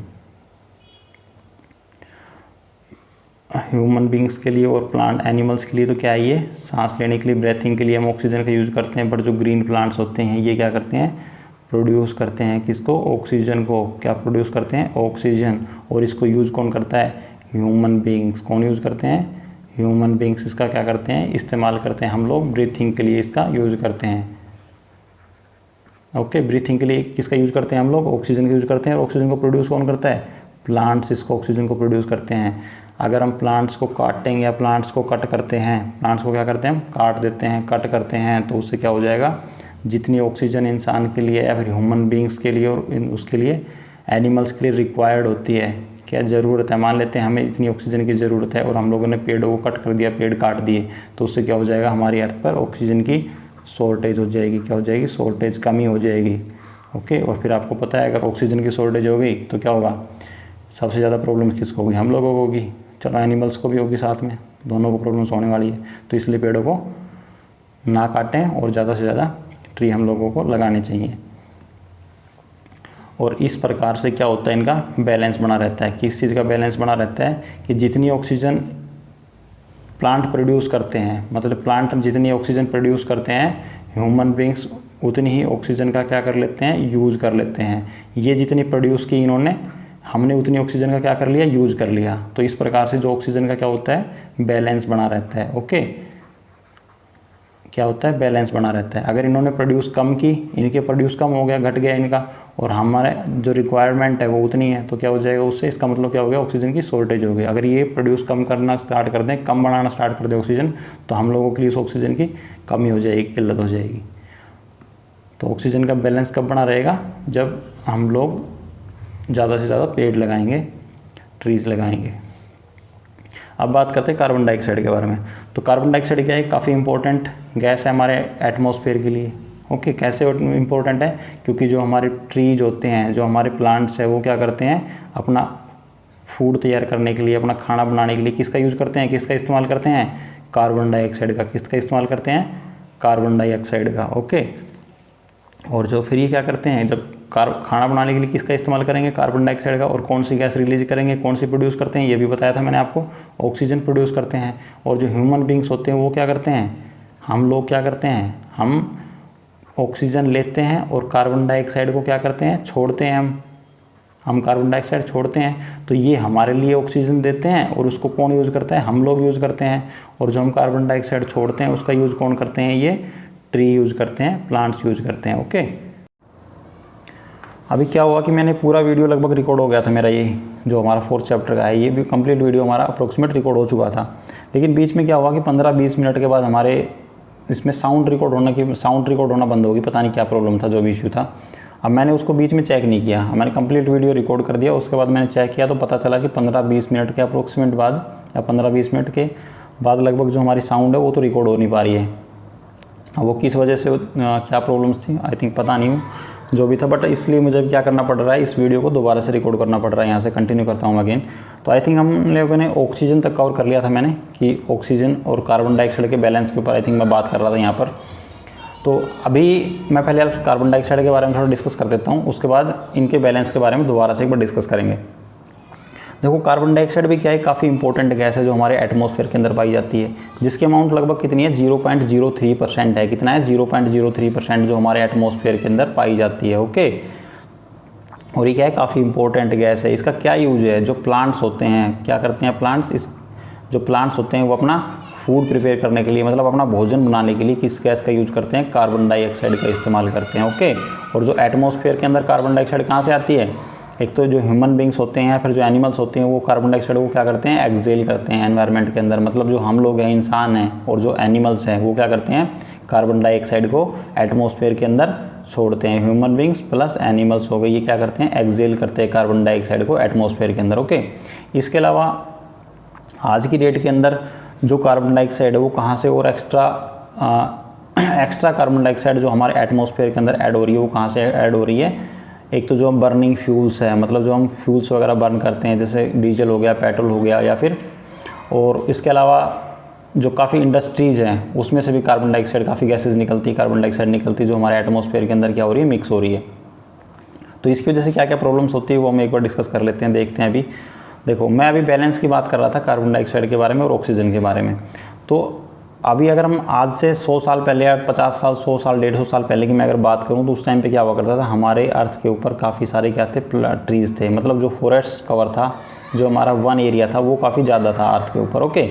ह्यूमन बींग्स के लिए और प्लांट एनिमल्स के लिए तो क्या है, ये सांस लेने के लिए, ब्रेथिंग के लिए हम ऑक्सीजन का यूज़ करते हैं। बट जो ग्रीन प्लांट्स होते हैं ये क्या करते हैं, प्रोड्यूस करते हैं किसको, ऑक्सीजन को। क्या प्रोड्यूस करते हैं, ऑक्सीजन। और इसको यूज़ कौन करता है, ह्यूमन बींग्स। कौन यूज़ करते हैं, ह्यूमन बींग्स। इसका क्या करते हैं, इस्तेमाल करते हैं हम लोग, ब्रीथिंग के लिए इसका यूज़ करते हैं। ओके, ब्रीथिंग के लिए किसका यूज़ करते हैं हम लोग, ऑक्सीजन का यूज़ करते हैं। और ऑक्सीजन को प्रोड्यूस कौन करता है, प्लांट्स इसको ऑक्सीजन को प्रोड्यूस करते हैं। अगर हम प्लांट्स को काटेंगे या प्लांट्स को कट करते हैं, प्लांट्स को क्या करते हैं, हम काट देते हैं, कट करते हैं, तो उससे क्या हो जाएगा, जितनी ऑक्सीजन इंसान के लिए या फिर ह्यूमन बींग्स के लिए और उसके लिए एनिमल्स के लिए रिक्वायर्ड होती है, क्या ज़रूरत है, मान लेते हैं हमें इतनी ऑक्सीजन की ज़रूरत है और हम लोगों ने पेड़ों को कट कर दिया, पेड़ काट दिए, तो उससे क्या हो जाएगा, हमारी अर्थ पर ऑक्सीजन की शॉर्टेज हो जाएगी। क्या हो जाएगी, शॉर्टेज, कमी हो जाएगी। ओके, और फिर आपको पता है अगर ऑक्सीजन की शॉर्टेज हो गई तो क्या होगा, सबसे ज़्यादा प्रॉब्लम किसको होगी, हम लोगों को होगी। चलो एनिमल्स को भी होगी साथ में, दोनों को प्रॉब्लम्स होने वाली है। तो इसलिए पेड़ों को ना काटें और ज़्यादा से ज़्यादा ट्री हम लोगों को लगाने चाहिए। और इस प्रकार से क्या होता है, इनका बैलेंस बना रहता है। किस चीज़ का बैलेंस बना रहता है कि जितनी ऑक्सीजन प्लांट प्रोड्यूस करते हैं, मतलब प्लांट जितनी ऑक्सीजन प्रोड्यूस करते हैं, ह्यूमन बींग्स उतनी ही ऑक्सीजन का क्या कर लेते हैं, यूज़ कर लेते हैं। ये जितनी प्रोड्यूस की इन्होंने, हमने उतनी ऑक्सीजन का क्या कर लिया, यूज़ कर लिया। तो इस प्रकार से जो ऑक्सीजन का क्या होता है, बैलेंस बना रहता है। ओके, क्या होता है, बैलेंस बना रहता है। अगर इन्होंने प्रोड्यूस कम की, इनके प्रोड्यूस कम हो गया, घट गया इनका, और हमारे जो रिक्वायरमेंट है वो उतनी है, तो क्या हो जाएगा उससे, इसका मतलब क्या हो गया, ऑक्सीजन की शॉर्टेज हो गई। अगर ये प्रोड्यूस कम करना स्टार्ट कर दें, कम बनाना स्टार्ट कर दें ऑक्सीजन, तो हम लोगों के लिए उस ऑक्सीजन की कमी हो जाएगी, किल्लत हो जाएगी। तो ऑक्सीजन का बैलेंस कब बना रहेगा, जब हम लोग ज़्यादा से ज़्यादा पेड़ लगाएंगे, ट्रीज़ लगाएंगे। अब बात करते हैं कार्बन डाइऑक्साइड के बारे में। तो कार्बन डाइऑक्साइड क्या है, काफ़ी इंपॉर्टेंट गैस है हमारे एटमॉस्फेयर के लिए। ओके, कैसे इंपॉर्टेंट है, क्योंकि जो हमारे ट्रीज होते हैं, जो हमारे प्लांट्स है, वो क्या करते हैं, अपना फूड तैयार करने के लिए, अपना खाना बनाने के लिए किसका यूज़ करते हैं, किसका इस्तेमाल करते हैं, कार्बन डाइऑक्साइड का। किसका इस्तेमाल करते हैं, कार्बन डाइऑक्साइड का। ओके, और जो फिर ये क्या करते हैं, जब खाना बनाने के लिए किसका इस्तेमाल करेंगे, कार्बन डाइऑक्साइड का। और कौन सी गैस रिलीज करेंगे, कौन सी प्रोड्यूस करते हैं, ये भी बताया था मैंने आपको, ऑक्सीजन प्रोड्यूस करते हैं। और जो ह्यूमन बींग्स होते हैं वो क्या करते हैं, हम लोग क्या करते हैं, हम ऑक्सीजन लेते हैं और कार्बन डाइऑक्साइड को क्या करते हैं, छोड़ते हैं। हम कार्बन डाइऑक्साइड छोड़ते हैं, तो ये हमारे लिए ऑक्सीजन देते हैं और उसको कौन यूज़ करता है, हम लोग यूज़ करते हैं। और जो हम कार्बन डाइऑक्साइड छोड़ते हैं उसका यूज़ कौन करते हैं, ये ट्री यूज़ करते हैं, प्लांट्स यूज़ करते हैं। ओके, अभी क्या हुआ कि मैंने पूरा वीडियो लगभग रिकॉर्ड हो गया था मेरा, ये जो हमारा 4th चैप्टर का है, ये भी कंप्लीट वीडियो हमारा अप्रोक्सीमेट रिकॉर्ड हो चुका था। लेकिन बीच में क्या हुआ कि 15-20 मिनट के बाद हमारे इसमें साउंड रिकॉर्ड होना बंद हो गई। पता नहीं क्या प्रॉब्लम था, जो भी इशू था। अब मैंने उसको बीच में चेक नहीं किया, मैंने कंप्लीट वीडियो रिकॉर्ड कर दिया। उसके बाद मैंने चेक किया तो पता चला कि 15-20 मिनट के अप्रोक्सीमेट बाद, या 15-20 मिनट के बाद लगभग जो हमारी साउंड है वो तो रिकॉर्ड हो नहीं पा रही है। अब वो किस वजह से, क्या प्रॉब्लम्स थी, आई थिंक पता नहीं जो भी था, बट इसलिए मुझे क्या करना पड़ रहा है, इस वीडियो को दोबारा से रिकॉर्ड करना पड़ रहा है। यहाँ से कंटिन्यू करता हूँ अगेन। तो आई थिंक हम लोगों ने ऑक्सीजन तक कवर कर लिया था मैंने, कि ऑक्सीजन और कार्बन डाइऑक्साइड के बैलेंस के ऊपर आई थिंक मैं बात कर रहा था यहाँ पर। तो अभी मैं पहले कार्बन डाइऑक्साइड के बारे में थोड़ा डिस्कस कर देता हूँ, उसके बाद इनके बैलेंस के बारे में दोबारा से एक बार डिस्कस करेंगे। देखो, कार्बन डाइऑक्साइड भी क्या है, काफ़ी इंपॉर्टेंट गैस है जो हमारे एटमॉस्फेयर के अंदर पाई जाती है, जिसकी अमाउंट लगभग कितनी है, 0.03% है। कितना है, 0.03% जो हमारे एटमॉस्फेयर के अंदर पाई जाती है। ओके, और ये क्या है, काफ़ी इंपॉर्टेंट गैस है। इसका क्या यूज है, जो प्लांट्स होते हैं क्या करते हैं, जो प्लांट्स होते हैं वो अपना फूड प्रिपेयर करने के लिए, मतलब अपना भोजन बनाने के लिए किस गैस का यूज करते हैं, कार्बन डाइऑक्साइड का इस्तेमाल करते हैं। ओके, और जो एटमॉस्फेयर के अंदर कार्बन डाइऑक्साइड कहाँ से आती है, एक तो जो ह्यूमन बींग्स होते हैं या फिर जो एनिमल्स होते हैं वो कार्बन डाइऑक्साइड को क्या करते हैं, एक्सेल करते हैं एनवायरनमेंट के अंदर। मतलब जो हम लोग हैं, इंसान हैं, और जो एनिमल्स हैं वो क्या करते हैं, कार्बन डाइऑक्साइड को एटमॉस्फेयर के अंदर छोड़ते हैं। ह्यूमन बींग्स प्लस एनिमल्स हो गए, ये क्या करते हैं, एक्सेल करते हैं कार्बन डाइऑक्साइड को एटमॉस्फेयर के अंदर। ओके, इसके अलावा आज की डेट के अंदर जो कार्बन डाइऑक्साइड है वो कहाँ से और एक्स्ट्रा कार्बन डाइऑक्साइड जो हमारे एटमॉस्फेयर के अंदर ऐड हो रही है, वो कहाँ से ऐड हो रही है। एक तो जो हम बर्निंग फ्यूल्स है, मतलब जो हम फ्यूल्स वगैरह बर्न करते हैं, जैसे डीजल हो गया, पेट्रोल हो गया, या फिर, और इसके अलावा जो काफ़ी इंडस्ट्रीज़ हैं उसमें से भी कार्बन डाइऑक्साइड, काफ़ी गैसेज निकलती, कार्बन डाइऑक्साइड निकलती जो हमारे एटमॉस्फेयर के अंदर क्या हो रही है, मिक्स हो रही है। तो इसकी वजह से क्या क्या प्रॉब्लम्स होती है वो हम एक बार डिस्कस कर लेते हैं, देखते हैं। अभी देखो, मैं अभी बैलेंस की बात कर रहा था कार्बन डाइऑक्साइड के बारे में और ऑक्सीजन के बारे में। तो अभी अगर हम आज से 100 साल पहले या 50 साल, 100 साल, 150 साल पहले की मैं अगर बात करूं तो उस टाइम पे क्या हुआ करता था, हमारे अर्थ के ऊपर काफ़ी सारे क्या थे, ट्रीज़ थे। मतलब जो फॉरेस्ट कवर था, जो हमारा वन एरिया था वो काफ़ी ज़्यादा था अर्थ के ऊपर, ओके।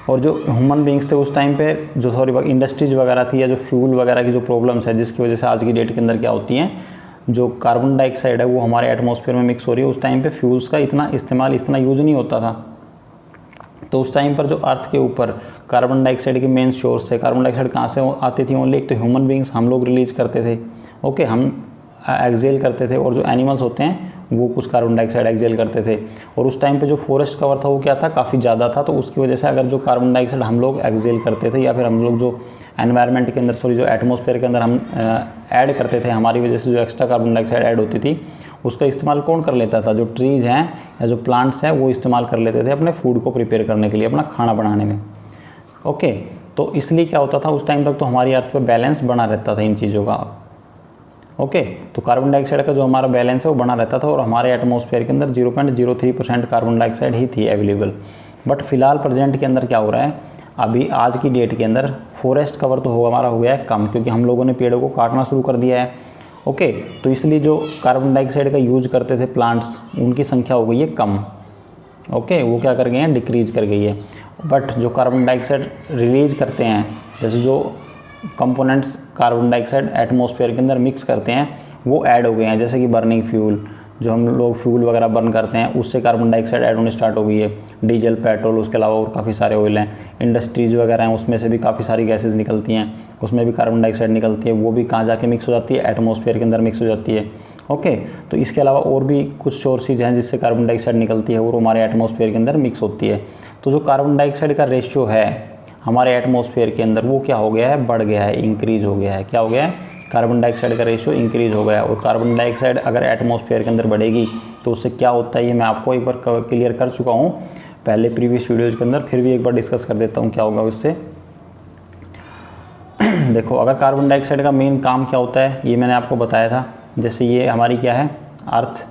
और जो ह्यूमन बींग्स थे उस टाइम पे, जो इंडस्ट्रीज वगैरह थी या जो फ्यूल वगैरह की जो प्रॉब्लम्स है, जिसकी वजह से आज की डेट के अंदर क्या होती हैं, जो कार्बन डाइऑक्साइड है वो हमारे एटमॉस्फेयर में मिक्स हो रही है। उस टाइम पे फ्यूल्स का इतना इस्तेमाल, इतना यूज़ नहीं होता था। तो उस टाइम पर जो अर्थ के ऊपर कार्बन डाइऑक्साइड के मेन सोर्स थे, कार्बन डाइऑक्साइड कहाँ से आती थी, ओनली एक तो ह्यूमन बींग्स, हम लोग रिलीज करते थे, ओके, हम एक्सेल करते थे, और जो एनिमल्स होते हैं वो कुछ कार्बन डाइऑक्साइड एक्सेल करते थे। और उस टाइम पे जो फॉरेस्ट कवर था वो क्या था, काफ़ी ज़्यादा था। तो उसकी वजह से अगर जो कार्बन डाइऑक्साइड हम लोग एक्सेल करते थे या फिर हम लोग जो एनवायरनमेंट के अंदर, जो एटमॉस्फेयर के अंदर हम ऐड करते थे, हमारी वजह से जो एक्स्ट्रा कार्बन डाइऑक्साइड ऐड होती थी उसका इस्तेमाल कौन कर लेता था, जो ट्रीज़ हैं या जो प्लांट्स हैं वो इस्तेमाल कर लेते थे अपने फूड को प्रिपेयर करने के लिए, अपना खाना बनाने में, ओके। तो इसलिए क्या होता था, उस टाइम तक तो हमारी अर्थ पर बैलेंस बना रहता था इन चीज़ों का, ओके। तो कार्बन डाइऑक्साइड का जो हमारा बैलेंस है वो बना रहता था और हमारे एटमॉस्फेयर के अंदर 0.03% कार्बन डाइऑक्साइड ही थी अवेलेबल। बट फिलहाल प्रेजेंट के अंदर क्या हो रहा है, अभी आज की डेट के अंदर फॉरेस्ट कवर तो हमारा हो गया है कम, क्योंकि हम लोगों ने पेड़ों को काटना शुरू कर दिया है, ओके। तो इसलिए जो कार्बन डाइऑक्साइड का यूज करते थे प्लांट्स, उनकी संख्या हो गई है कम, ओके। वो क्या कर गए हैं, डिक्रीज कर गई है। बट जो कार्बन डाइऑक्साइड रिलीज करते हैं, जैसे जो कंपोनेंट्स कार्बन डाइऑक्साइड एटमॉस्फेयर के अंदर मिक्स करते हैं वो ऐड हो गए हैं। जैसे कि बर्निंग फ्यूल, जो हम लोग फ्यूल वगैरह बर्न करते हैं उससे कार्बन डाइऑक्साइड ऐड होनी स्टार्ट हो गई है। डीजल, पेट्रोल, उसके अलावा और काफ़ी सारे ऑयल हैं। इंडस्ट्रीज़ वगैरह हैं उसमें से भी काफ़ी सारी गैसेज निकलती हैं, उसमें भी कार्बन डाइऑक्साइड निकलती है, वो भी कहाँ जाके मिक्स हो जाती है, एटमॉस्फेयर के अंदर मिक्स हो जाती है, ओके। तो इसके अलावा और भी कुछ सोर्सेज हैं जिससे कार्बन डाइऑक्साइड निकलती है और हमारे एटमॉस्फेयर के अंदर मिक्स होती है। तो जो कार्बन डाइऑक्साइड का रेशियो है हमारे एटमॉस्फेयर के अंदर वो क्या हो गया है, बढ़ गया है, इंक्रीज हो गया है। क्या हो गया है, कार्बन डाइऑक्साइड का रेशियो इंक्रीज हो गया है। और कार्बन डाइऑक्साइड अगर एटमॉस्फेयर के अंदर बढ़ेगी तो उससे क्या होता है, ये मैं आपको एक बार क्लियर कर चुका हूँ पहले प्रीवियस वीडियोज़ के अंदर, फिर भी एक बार डिस्कस कर देता हूँ क्या होगा उससे। देखो, अगर कार्बन डाइऑक्साइड का मेन काम क्या होता है ये मैंने आपको बताया था। जैसे ये हमारी क्या है, अर्थ,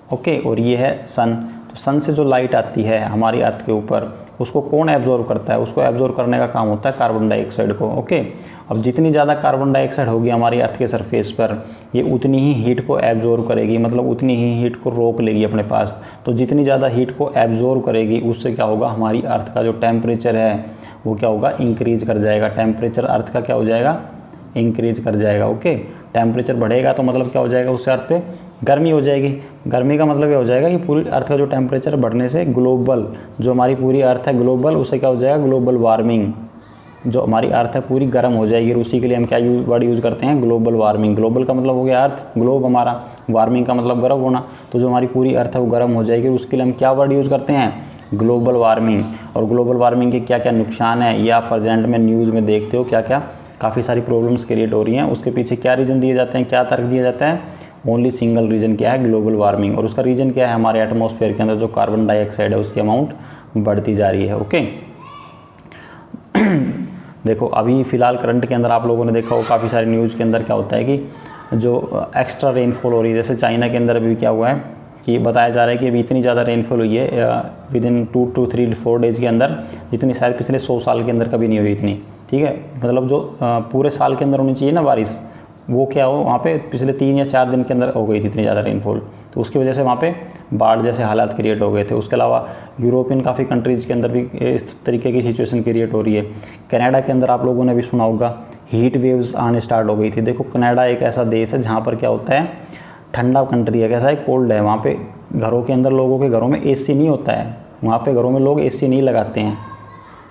ओके, और ये है सन। तो सन से जो लाइट आती है हमारी अर्थ के ऊपर उसको कौन एब्जॉर्व करता है, उसको एब्जॉर्व करने का काम होता है कार्बन डाइऑक्साइड को, ओके। अब जितनी ज़्यादा कार्बन डाइऑक्साइड होगी हमारी अर्थ के सरफेस पर, ये उतनी ही हीट को एब्जॉर्व करेगी, मतलब उतनी ही हीट को रोक लेगी अपने पास। तो जितनी ज़्यादा हीट को एब्जॉर्व करेगी उससे क्या होगा, हमारी अर्थ का जो टेम्परेचर है वो क्या होगा, इंक्रीज कर जाएगा। टेम्परेचर अर्थ का क्या हो जाएगा, इंक्रीज कर जाएगा, ओके। टेम्परेचर बढ़ेगा तो मतलब क्या हो जाएगा, उससे अर्थ पे गर्मी हो जाएगी। गर्मी का मतलब ये हो जाएगा कि पूरी अर्थ का जो टेम्परेचर बढ़ने से ग्लोबल, जो हमारी पूरी अर्थ है ग्लोबल, उससे क्या हो जाएगा, ग्लोबल वार्मिंग। जो हमारी अर्थ है पूरी गर्म हो जाएगी। और उसी के लिए हम क्या वर्ड यूज़ करते हैं, ग्लोबल वार्मिंग। ग्लोबल का मतलब हो गया अर्थ, ग्लोब हमारा, वार्मिंग का मतलब गर्म होना। तो जो हमारी पूरी अर्थ है वो गर्म हो जाएगी, उसके लिए हम क्या वर्ड यूज़ करते हैं, ग्लोबल वार्मिंग। और ग्लोबल वार्मिंग के क्या क्या नुकसान है ये आप प्रेजेंट में न्यूज़ में देखते हो, क्या क्या काफ़ी सारी प्रॉब्लम्स क्रिएट हो रही हैं। उसके पीछे क्या रीज़न दिए जाते हैं, क्या तर्क दिया जाता है, ओनली सिंगल रीज़न क्या है, ग्लोबल वार्मिंग। और उसका रीज़न क्या है, हमारे एटमॉस्फेयर के अंदर जो कार्बन डाइऑक्साइड है उसकी अमाउंट बढ़ती जा रही है, ओके। देखो, अभी फ़िलहाल करंट के अंदर आप लोगों ने देखा हो काफ़ी सारी न्यूज़ के अंदर क्या होता है कि जो एक्स्ट्रा रेनफॉल हो रही है। जैसे चाइना के अंदर अभी क्या हुआ है कि बताया जा रहा है कि अभी इतनी ज़्यादा रेनफॉल हुई है विद इन 2 to 3 4 डेज़ के अंदर, जितनी शायद पिछले 100 साल के अंदर कभी नहीं हुई इतनी, ठीक है। मतलब जो पूरे साल के अंदर होनी चाहिए ना बारिश, वो क्या हो वहाँ पे पिछले 3 या 4 दिन के अंदर हो गई थी इतनी ज़्यादा रेनफॉल। तो उसकी वजह से वहाँ पे बाढ़ जैसे हालात क्रिएट हो गए थे। उसके अलावा यूरोपियन काफ़ी कंट्रीज़ के अंदर भी इस तरीके की सिचुएशन क्रिएट हो रही है। कनाडा के अंदर आप लोगों ने भी सुना होगा हीट वेव्स आने स्टार्ट हो गई थी। देखो, कनाडा एक ऐसा देश है जहाँ पर क्या होता है, ठंडा कंट्री है, कैसा है, कोल्ड है। वहाँ पे घरों के अंदर लोगों के घरों में एसी नहीं होता है। वहाँ पे घरों में लोग एसी नहीं लगाते हैं।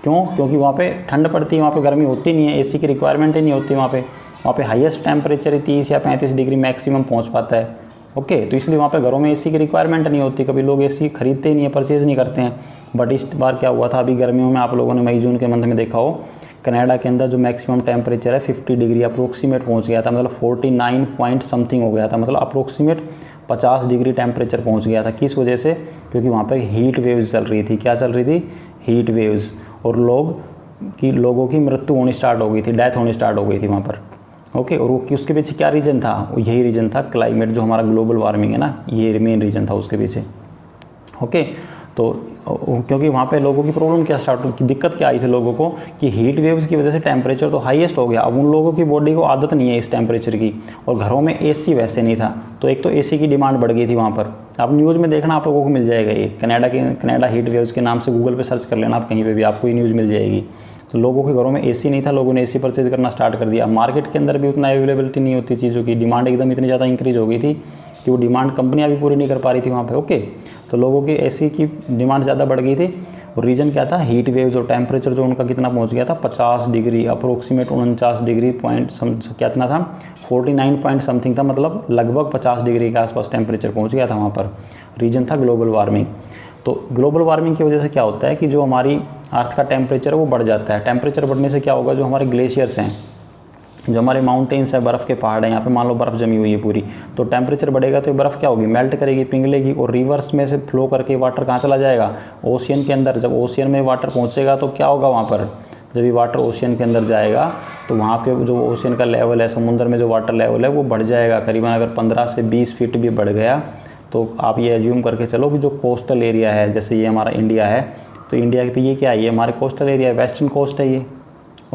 क्यों? क्योंकि वहाँ पे ठंड पड़ती है, वहाँ पे गर्मी होती नहीं है, एसी की रिक्वायरमेंट ही नहीं होती वहाँ पे हाईएस्ट टेम्परेचर 30 या 35 डिग्री मैक्सिमम पहुँच पाता है, ओके। तो इसलिए वहाँ पे घरों में एसी की रिक्वायरमेंट नहीं होती। कभी लोग एसी खरीदते ही नहीं है, परचेज़ नहीं करते हैं। बट इस बार क्या हुआ था, अभी गर्मियों में आप लोगों ने मई जून के मंथ में देखा हो, कनाडा के अंदर जो मैक्सिमम टेम्परेचर है 50 डिग्री अप्रोक्सीमेट पहुँच गया था। मतलब 49 पॉइंट समथिंग हो गया था, मतलब अप्रोक्सीमेट 50 डिग्री टेम्परेचर पहुँच गया था। किस वजह से? क्योंकि वहाँ पर हीट वेव्स चल रही थी। क्या चल रही थी? हीट वेव्स, और लोगों की मृत्यु होनी स्टार्ट हो गई थी, डेथ होनी स्टार्ट हो गई थी वहाँ पर। ओके, और वो उसके पीछे क्या रीज़न था? यही रीज़न था क्लाइमेट, जो हमारा ग्लोबल वार्मिंग है ना, ये मेन रीज़न था उसके पीछे। ओके, तो क्योंकि वहाँ पे लोगों की प्रॉब्लम क्या स्टार्ट हुई, दिक्कत क्या आई थी लोगों को कि हीट वेव्स की वजह से टेम्परेचर तो हाईएस्ट हो गया। अब उन लोगों की बॉडी को आदत नहीं है इस टेम्परेचर की, और घरों में एसी वैसे नहीं था, तो एक तो एसी की डिमांड बढ़ गई थी वहाँ पर। आप न्यूज़ में देखना, आप लोगों को मिल जाएगा ये कनाडा हीट वेव्स के नाम से गूगल पर सर्च कर लेना आप, कहीं पर भी आपको ये न्यूज़ मिल जाएगी। तो लोगों के घरों में एसी नहीं था, लोगों ने एसी परचेज करना स्टार्ट कर दिया। मार्केट के अंदर भी उतना अवेलेबिलिटी नहीं होती चीज़ों की, डिमांड एकदम इतनी ज़्यादा इंक्रीज हो गई थी कि वो डिमांड कंपनियां भी पूरी नहीं कर पा रही थी वहाँ पे। ओके, तो लोगों की एसी की डिमांड ज़्यादा बढ़ गई थी, और रीज़न क्या था? हीट वेव्स, और टेम्परेचर जो उनका कितना पहुँच गया था, 50 डिग्री, अप्रोक्सीमेट 49 डिग्री पॉइंट कितना था, 49 पॉइंट समथिंग था, मतलब लगभग 50 डिग्री के आसपास टेम्परेचर पहुँच गया था वहाँ पर। रीज़न था ग्लोबल वार्मिंग। तो ग्लोबल वार्मिंग की वजह से क्या होता है कि जो हमारी अर्थ का टेम्परेचर है वो बढ़ जाता है। टेम्परेचर बढ़ने से क्या होगा, जो हमारे ग्लेशियर्स हैं, जो हमारे माउंटेन्स हैं, बर्फ़ के पहाड़ हैं, यहाँ पे मान लो बर्फ़ जमी हुई है पूरी, तो टेम्परेचर बढ़ेगा तो ये बर्फ़ क्या होगी, मेल्ट करेगी, पिघलेगी, और रिवर्स में से फ्लो करके वाटर कहाँ चला जाएगा, ओशियन के अंदर। जब ओशियन में वाटर पहुँचेगा तो क्या होगा वहाँ पर, जब ये वाटर ओशियन के अंदर जाएगा तो वहाँ पे जो ओशियन का लेवल है, समुद्र में जो वाटर लेवल है वो बढ़ जाएगा। करीबन अगर 15 से 20 फीट भी बढ़ गया तो आप ये एज्यूम करके चलो कि जो कोस्टल एरिया है, जैसे ये हमारा इंडिया है, तो इंडिया के पे ये क्या है, ये हमारे कोस्टल एरिया है, वेस्टर्न कोस्ट है ये।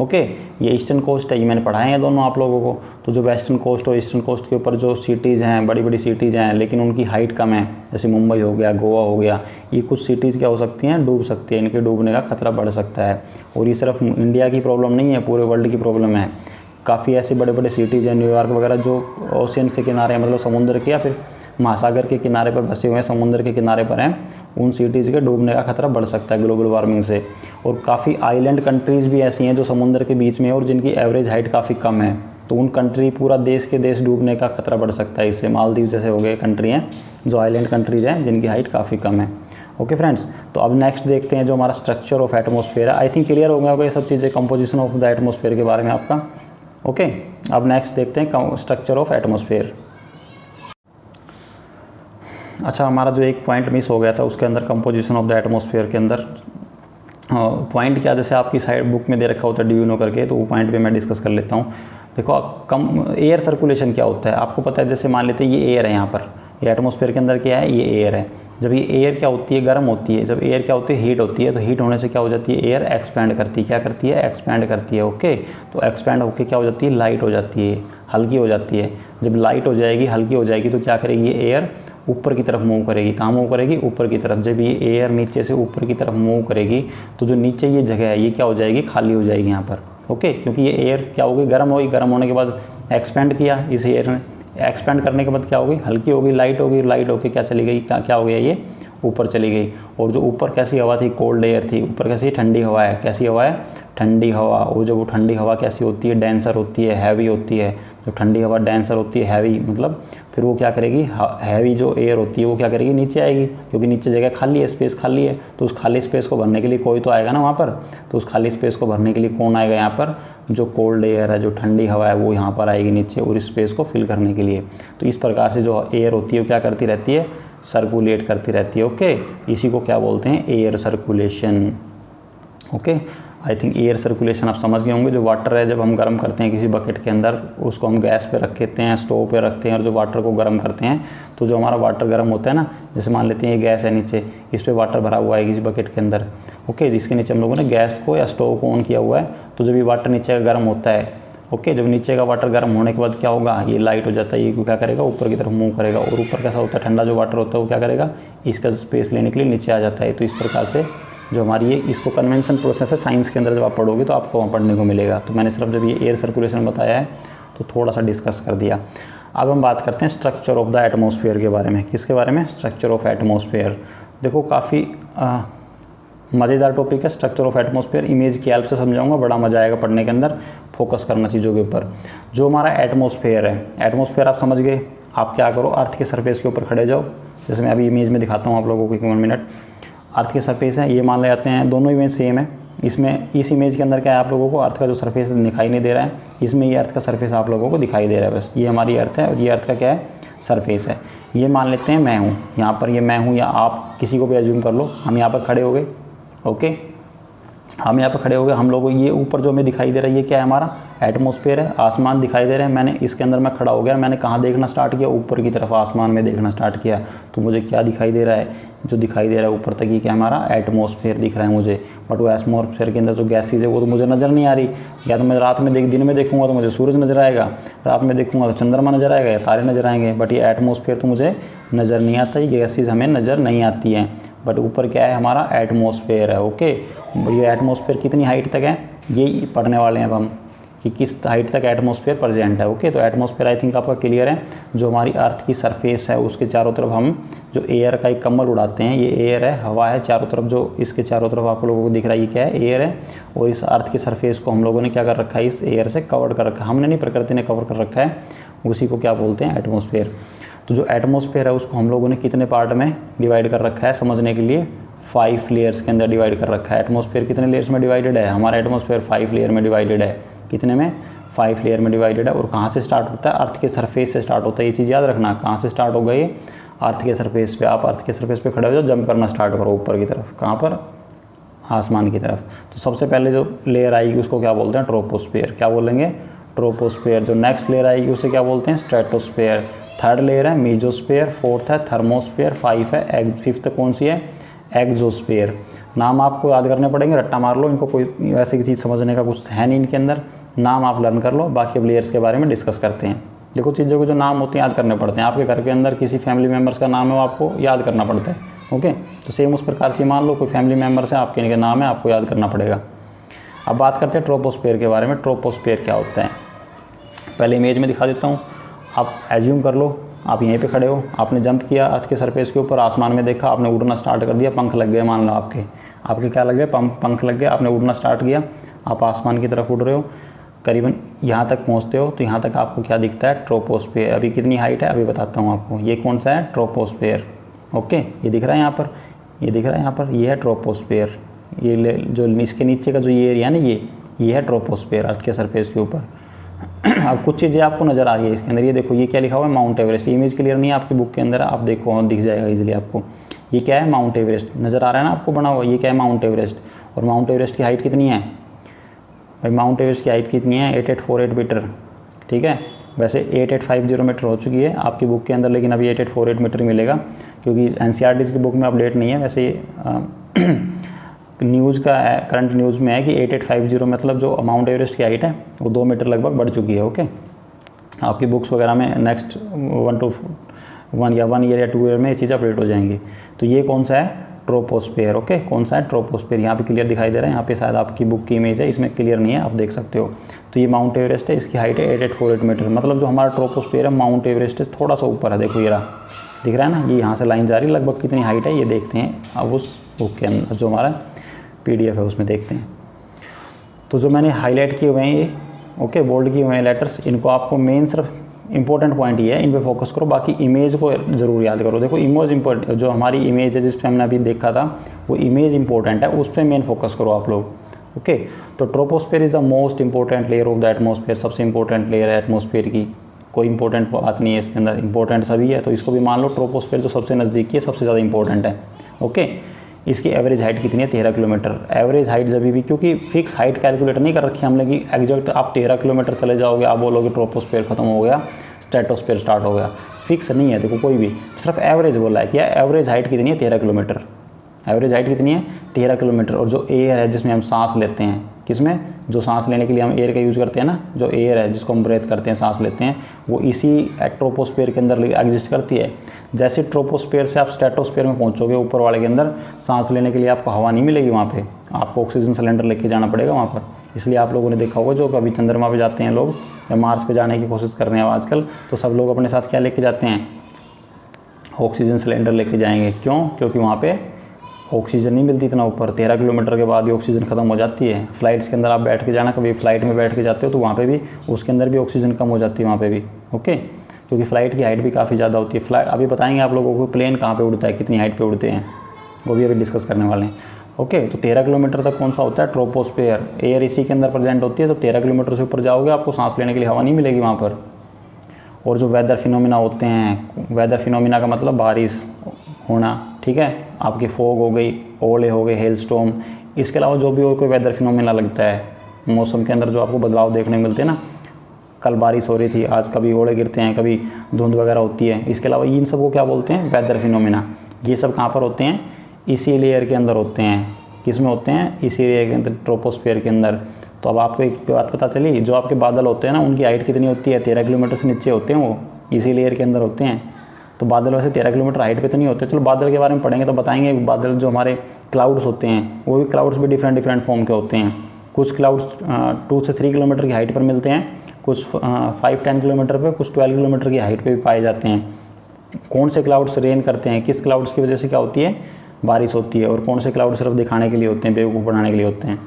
ओके, ये ईस्टर्न कोस्ट है, ये मैंने पढ़ाए हैं दोनों आप लोगों को। तो जो वेस्टर्न कोस्ट और ईस्टर्न कोस्ट के ऊपर जो सिटीज़ हैं, बड़ी बड़ी सिटीज़ हैं, लेकिन उनकी हाइट कम है, जैसे मुंबई हो गया, गोवा हो गया, ये कुछ सिटीज़ क्या हो सकती हैं, डूब सकती है, इनके डूबने का खतरा बढ़ सकता है। और ये सिर्फ इंडिया की प्रॉब्लम नहीं है, पूरे वर्ल्ड की प्रॉब्लम है। काफ़ी ऐसे बड़े बड़े सिटीज़ हैं, न्यूयॉर्क वगैरह, जो ओशियन के किनारे, मतलब समुद्र के या फिर महासागर के किनारे पर बसे हुए हैं, समुद्र के किनारे पर हैं, उन सिटीज़ के डूबने का खतरा बढ़ सकता है ग्लोबल वार्मिंग से। और काफ़ी आइलैंड कंट्रीज़ भी ऐसी हैं जो समुद्र के बीच में है और जिनकी एवरेज हाइट काफ़ी कम है, तो उन कंट्री, पूरा देश के देश डूबने का खतरा बढ़ सकता है इससे। मालदीव जैसे हो गए कंट्री हैं जो आइलैंड कंट्रीज़ हैं जिनकी हाइट काफ़ी कम है। ओके फ्रेंड्स, तो अब नेक्स्ट देखते हैं जो हमारा स्ट्रक्चर ऑफ एटमॉस्फेयर है। आई थिंक क्लियर हो गया होगा ये सब चीज़ें, कंपोजिशन ऑफ द एटमॉस्फेयर के बारे में आपका। ओके, अब नेक्स्ट देखते हैं स्ट्रक्चर ऑफ एटमॉस्फेयर। अच्छा, हमारा जो एक पॉइंट मिस हो गया था उसके अंदर, कंपोजिशन ऑफ द एटमॉस्फेयर के अंदर पॉइंट क्या, जैसे आपकी साइड बुक में दे रखा होता है डू यू नो करके, तो वो पॉइंट पे मैं डिस्कस कर लेता हूँ। देखो, एयर सर्कुलेशन क्या होता है आपको पता है। जैसे मान लेते हैं ये एयर है, यहाँ पर ये एटमॉस्फेयर के अंदर क्या है, ये एयर है। जब ये एयर क्या होती है, गर्म होती है। जब एयर क्या होती है, हीट होती है। तो हीट होने से क्या हो जाती है, एयर एक्सपैंड करती है। क्या करती है, एक्सपैंड करती है। ओके, तो एक्सपैंड होकर क्या हो जाती है, लाइट हो जाती है, हल्की हो जाती है। जब लाइट हो जाएगी, हल्की हो जाएगी, तो क्या करेगी, ये एयर ऊपर की तरफ मूव करेगी। कहाँ मूव करेगी, ऊपर की तरफ। जब ये एयर नीचे से ऊपर की तरफ मूव करेगी तो जो नीचे ये जगह है ये क्या हो जाएगी, खाली हो जाएगी यहाँ पर। ओके, क्योंकि ये एयर क्या होगी, गर्म होगी। गर्म होने के बाद एक्सपेंड किया इस एयर ने, एक्सपेंड करने के बाद क्या होगी, हल्की होगी, लाइट होगी। लाइट होकर क्या चली गई, क्या हो गया, ये ऊपर चली गई। और जो ऊपर कैसी हवा थी, कोल्ड एयर थी। ऊपर कैसी ठंडी हवा है, कैसी हवा है, ठंडी हवा। और जब वो ठंडी हवा कैसी होती है, डेंसर होती है, हैवी होती है। जो ठंडी हवा डेंसर होती है, हैवी, मतलब फिर वो क्या करेगी, हैवी जो एयर होती है वो क्या करेगी, नीचे आएगी, क्योंकि नीचे जगह खाली है, स्पेस खाली है। तो उस खाली स्पेस को भरने के लिए कोई तो आएगा ना वहाँ पर। तो उस खाली स्पेस को भरने के लिए कौन आएगा यहाँ पर, जो कोल्ड एयर है, जो ठंडी हवा है, वो यहाँ पर आएगी नीचे, और इस स्पेस को फिल करने के लिए। तो इस प्रकार से जो एयर होती है वो क्या करती रहती है, सर्कुलेट करती रहती है। ओके, इसी को क्या बोलते हैं, air circulation. Okay, I think air circulation आप समझ गए होंगे। जो वाटर है, जब हम गर्म करते हैं किसी बकेट के अंदर, उसको हम गैस पे रख देते हैं, स्टोव पे रखते हैं, और जो वाटर को गर्म करते हैं, तो जो हमारा वाटर गर्म होता है ना, जैसे मान लेते हैं ये गैस है नीचे, इस पर वाटर भरा हुआ है किसी बकेट के अंदर। ओके, जिसके नीचे हम लोगों ने गैस को या स्टोव को ऑन किया हुआ है, तो जब ये वाटर नीचे का गर्म होता है, ओके, जब नीचे का वाटर गर्म होने के बाद क्या होगा, ये लाइट हो जाता है, ये क्या करेगा, ऊपर की तरफ मूव करेगा। और ऊपर कैसा होता है, ठंडा जो वाटर होता है वो क्या करेगा, इसका स्पेस लेने के लिए नीचे आ जाता है। तो इस प्रकार से जो हमारी ये, इसको कन्वेंशन प्रोसेस है, साइंस के अंदर जब आप पढ़ोगे तो आपको वहाँ पढ़ने को मिलेगा। तो मैंने सिर्फ जब ये एयर सर्कुलेशन बताया है तो थोड़ा सा डिस्कस कर दिया। अब हम बात करते हैं स्ट्रक्चर ऑफ द एटमॉस्फेयर के बारे में। किसके बारे में, स्ट्रक्चर ऑफ एटमॉस्फेयर। देखो, काफ़ी मज़ेदार टॉपिक है स्ट्रक्चर ऑफ एटमॉस्फेयर। इमेज की हेल्प से समझाऊंगा, बड़ा मजा आएगा पढ़ने के अंदर। फोकस करना चीज़ों के ऊपर। जो हमारा एटमॉस्फेयर है, एटमॉस्फेयर आप समझ गए। आप क्या करो, अर्थ के सरफेस के ऊपर खड़े जाओ। जैसे मैं अभी इमेज में दिखाता हूँ आप लोगों को, 1 मिनट। अर्थ के सरफेस है, ये मान ले जाते हैं, दोनों इमेज सेम है। इसमें, इस इमेज के अंदर क्या है, आप लोगों को अर्थ का जो सरफेस दिखाई नहीं दे रहा है, इसमें ये अर्थ का सरफेस आप लोगों को दिखाई दे रहा है। बस ये हमारी अर्थ है और ये अर्थ का क्या है, सरफेस है। ये मान लेते हैं मैं हूँ यहाँ पर, ये मैं हूँ, या आप किसी को भी एज्यूम कर लो, हम यहाँ पर खड़े हो गए। ओके, हम यहाँ पे खड़े हो गए, हम लोगों ये ऊपर जो हमें दिखाई दे रहा है ये क्या है, हमारा एटमॉस्फेयर है, आसमान दिखाई दे रहा है। मैंने इसके अंदर मैं खड़ा हो गया, मैंने कहाँ देखना स्टार्ट किया, ऊपर की तरफ आसमान में देखना स्टार्ट किया, तो मुझे क्या दिखाई दे रहा है, जो दिखाई दे रहा है ऊपर तक ये क्या हमारा एटमॉस्फेयर दिख रहा है मुझे। बट वो एटमॉस्फेयर के अंदर जो गैसेज है वो तो मुझे नज़र नहीं आ रही। या तो मैं रात में दिन में देखूंगा तो मुझे सूरज नज़र आएगा, रात में देखूंगा तो चंद्रमा नज़र आएगा या तारे नज़र आएंगे, बट ये एटमॉस्फेयर तो मुझे नज़र नहीं आता, ये गैसेज हमें नज़र नहीं आती हैं। बट ऊपर क्या है, हमारा एटमॉस्फेयर है। ओके, ये एटमॉस्फेयर कितनी हाइट तक है ये पढ़ने वाले हैं अब हम, कि किस हाइट तक एटमॉस्फेयर प्रेजेंट है। ओके, तो एटमॉस्फेयर आई थिंक आपका क्लियर है। जो हमारी अर्थ की सरफेस है उसके चारों तरफ हम जो एयर का एक कम्बल उड़ाते हैं, ये एयर है, हवा है चारों तरफ, जो इसके चारों तरफ आप लोगों को दिख रहा है ये क्या है, एयर है। और इस अर्थ की सरफेस को हम लोगों ने क्या कर रखा है, इस एयर से कवर कर रखा है, हमने नहीं प्रकृति ने कवर कर रखा है, उसी को क्या बोलते हैं, एटमॉस्फेयर। तो जो एटमॉस्फेयर है उसको हम लोगों ने कितने पार्ट में डिवाइड कर रखा है समझने के लिए, 5 लेयर्स के अंदर डिवाइड कर रखा है। एटमॉस्फेयर कितने लेयर्स में डिवाइडेड है, हमारा एटमॉस्फेयर 5 लेयर में डिवाइडेड है। कितने में, 5 लेयर में डिवाइडेड है। और कहाँ से स्टार्ट होता है, अर्थ के सरफेस से स्टार्ट होता है, ये चीज़ याद रखना। कहाँ से स्टार्ट होगा ये, अर्थ के सरफेस पे। आप अर्थ के सरफेस पे खड़े हो जाओ, जंप करना स्टार्ट करो ऊपर की तरफ, कहाँ पर, आसमान की तरफ। तो सबसे पहले जो लेयर आएगी उसको क्या बोलते हैं, ट्रोपोस्फेयर। क्या बोलेंगे, ट्रोपोस्फेयर। जो नेक्स्ट लेयर आएगी उसे क्या बोलते हैं, स्ट्रेटोस्फेयर। थर्ड लेयर है मीजोस्फेयर, फोर्थ है थर्मोस्फेयर, 5 है फिफ्थ कौन सी है, एक्सोस्फेयर। नाम आपको याद करने पड़ेंगे, रट्टा मार लो इनको, कोई वैसे की चीज़ समझने का कुछ है नहीं इनके अंदर, नाम आप लर्न कर लो। बाकी अब लेयर्स के बारे में डिस्कस करते हैं। देखो चीज़ों के जो नाम होते हैं याद करने पड़ते हैं। आपके घर के अंदर किसी फैमिली मेम्बर्स का नाम है वो आपको याद करना पड़ता है। ओके, तो सेम उस प्रकार से मान लो कोई फैमिली मेम्बर्स है आपके, इनके नाम है, आपको याद करना पड़ेगा। अब बात करते हैं ट्रोपोस्फेयर के बारे में। ट्रोपोस्फेयर क्या होता है, पहले इमेज में दिखा देता हूँ। आप एज्यूम कर लो आप यहीं पे खड़े हो, आपने जंप किया अर्थ के सरफेस के ऊपर, आसमान में देखा, आपने उड़ना स्टार्ट कर दिया, पंख लग गए, मान लो आपके क्या लग गए, पंख लग गए, आपने उड़ना स्टार्ट किया, आप आसमान की तरफ उड़ रहे हो, करीबन यहाँ तक पहुँचते हो तो यहाँ तक आपको क्या दिखता है, ट्रोपोस्फेयर। अभी कितनी हाइट है अभी बताता हूँ आपको। ये कौन सा है, ट्रोपोस्फेयर। ओके, ये दिख रहा है यहाँ पर, ये दिख रहा है यहाँ पर, ये है ट्रोपोस्फेयर। ये जो इसके नीचे का जो ये एरिया है ना, ये है ट्रोपोस्फेयर, अर्थ के सरफेस के ऊपर। अब कुछ चीज़ें आपको नज़र आ रही है इसके अंदर, ये देखो ये क्या लिखा हुआ है, माउंट एवरेस्ट। इमेज क्लियर नहीं है आपकी बुक के अंदर, आप देखो दिख जाएगा इजीली आपको। ये क्या है, माउंट एवरेस्ट नज़र आ रहा है ना आपको बना हुआ, ये क्या है, माउंट एवरेस्ट। और माउंट एवरेस्ट की हाइट कितनी है भाई, माउंट एवरेस्ट की हाइट कितनी है, 8848 मीटर। ठीक है, वैसे 8850 मीटर हो चुकी है आपकी बुक के अंदर, लेकिन अभी 8848 मीटर मिलेगा क्योंकि एनसीईआरटी की बुक में अपडेट नहीं है। वैसे न्यूज़ का करंट न्यूज़ में है कि 8850 मतलब जो माउंट एवरेस्ट की हाइट है वो 2 मीटर लगभग बढ़ चुकी है। ओके, आपकी बुक्स वगैरह में नेक्स्ट 1 ईयर या 2 ईयर में ये चीज़ अपडेट हो जाएंगी। तो ये कौन सा है, ट्रोपोस्फेयर। ओके, कौन सा है, ट्रोपोस्फेयर। यहाँ पे क्लियर दिखाई दे रहा है, यहाँ पे शायद आपकी बुक की इमेज है, इसमें क्लियर नहीं है, आप देख सकते हो। तो ये माउंट एवरेस्ट है, इसकी हाइट है 8848 मीटर। मतलब जो हमारा ट्रोपोस्फेयर है माउंट एवरेस्ट से थोड़ा सा ऊपर है। देखो ये रहा, दिख रहा है ना, ये यहाँ से लाइन जा रही है, लगभग कितनी हाइट है ये देखते हैं अब उस बुक के अंदर, जो हमारा PDF है उसमें देखते हैं। तो जो मैंने हाईलाइट किए हुए हैं ये, ओके, बोल्ड किए हुए हैं लेटर्स, इनको आपको मेन सिर्फ इंपॉर्टेंट पॉइंट ये है, इन पे फोकस करो, बाकी इमेज को ज़रूर याद करो। देखो इमेज इंपॉर्टेंट, जो हमारी इमेज है जिस पे हमने अभी देखा था वो इमेज इंपॉर्टेंट है, उस पर मेन फोकस करो आप लोग। ओके, तो troposphere is the most important layer of the atmosphere. सबसे इंपॉर्टेंट लेयर है एटमॉस्फेयर की, कोई इंपॉर्टेंट बात नहीं है इसके अंदर, इंपॉर्टेंट सभी है, तो इसको भी मान लो। ट्रोपोस्फेयर जो सबसे नज़दीकी है, सबसे ज़्यादा इंपॉर्टेंट है। ओके, इसकी एवरेज हाइट कितनी है, 13 किलोमीटर। एवरेज हाइट जब भी, क्योंकि फिक्स हाइट कैलकुलेट नहीं कर रखी हमने कि एग्जैक्ट आप 13 किलोमीटर चले जाओगे आप बोलोगे ट्रोपोस्फेयर खत्म हो गया, स्ट्रेटोस्फेयर स्टार्ट हो गया, फिक्स नहीं है। देखो कोई भी सिर्फ एवरेज बोला है कि एवरेज हाइट कितनी है, 13 किलोमीटर। एवरेज हाइट कितनी है, 13 किलोमीटर। और जो एयर है जिसमें हम सांस लेते हैं, किसमें, जो सांस लेने के लिए हम एयर का यूज़ करते हैं ना, जो एयर है जिसको हम ब्रेथ करते हैं, सांस लेते हैं, वो इसी ट्रोपोस्फेयर के अंदर एग्जिस्ट करती है। जैसे ट्रोपोस्फेयर से आप स्ट्रेटोस्फेयर में पहुंचोगे, ऊपर वाले के अंदर, सांस लेने के लिए आपको हवा नहीं मिलेगी, वहाँ पे आपको ऑक्सीजन सिलेंडर लेके जाना पड़ेगा वहाँ पर। इसलिए आप लोगों ने देखा होगा जो कभी चंद्रमा पे जाते हैं लोग या मार्स पे जाने की कोशिश कर रहे हैं आजकल, तो सब लोग अपने साथ क्या लेके जाते हैं, ऑक्सीजन सिलेंडर लेके जाएंगे। क्यों, क्योंकि वहाँ पे ऑक्सीजन नहीं मिलती इतना ऊपर, 13 किलोमीटर के बाद ही ऑक्सीजन ख़त्म हो जाती है। फ्लाइट्स के अंदर आप बैठ के जाना, कभी फ्लाइट में बैठ के जाते हो तो वहाँ पे भी उसके अंदर भी ऑक्सीजन कम हो जाती है वहाँ पे भी। ओके, क्योंकि फ़्लाइट की हाइट भी काफ़ी ज़्यादा होती है। फ्लाइट अभी बताएंगे आप लोगों को प्लेन कहाँ पे उड़ता है, कितनी हाइट पे उड़ते हैं, वो भी अभी डिस्कस करने वाले हैं। ओके, तो 13 किलोमीटर तक कौन सा होता है, ट्रोपोस्फेयर। एयर इसी के अंदर प्रेजेंट होती है, तो 13 किलोमीटर से ऊपर जाओगे आपको सांस लेने के लिए हवा नहीं मिलेगी वहाँ पर। और जो वेदर फिनोमिना होते हैं, वेदर फिनोमिना का मतलब बारिश होना, ठीक है, आपकी फॉग हो गई, ओले हो गए, हेल स्टॉर्म, इसके अलावा जो भी और कोई वेदर फिनोमेना लगता है, मौसम के अंदर जो आपको बदलाव देखने को मिलते हैं ना, कल बारिश हो रही थी, आज कभी ओले गिरते हैं, कभी धुंध वगैरह होती है, इसके अलावा इन सब को क्या बोलते हैं, वेदर फिनोमेना। ये सब कहाँ पर होते हैं, इसी लेयर के अंदर होते हैं। किस में होते हैं, इसी लेयर के अंदर, ट्रोपोस्फेयर के अंदर। तो अब आपको एक बात पता चली, जो आपके बादल होते हैं ना, उनकी हाइट कितनी होती है, 13 किलोमीटर से नीचे होते हैं, वो इसी लेयर के अंदर होते हैं। तो बादल वैसे 13 किलोमीटर हाइट पे तो नहीं होते। चलो बादल के बारे में पढ़ेंगे तो बताएंगे। बादल जो हमारे क्लाउड्स होते हैं, वो भी क्लाउड्स भी डिफरेंट फॉर्म के होते हैं। कुछ क्लाउड्स 2 से 3 किलोमीटर की हाइट पर मिलते हैं, कुछ 5-10 किलोमीटर पे, कुछ 12 किलोमीटर की हाइट पे भी पाए जाते हैं। कौन से क्लाउड्स रेन करते हैं, किस क्लाउड्स की वजह से क्या होती है, बारिश होती है, और कौन से क्लाउड सिर्फ दिखाने के लिए होते हैं, बेवकूफ़ बनाने के लिए होते हैं।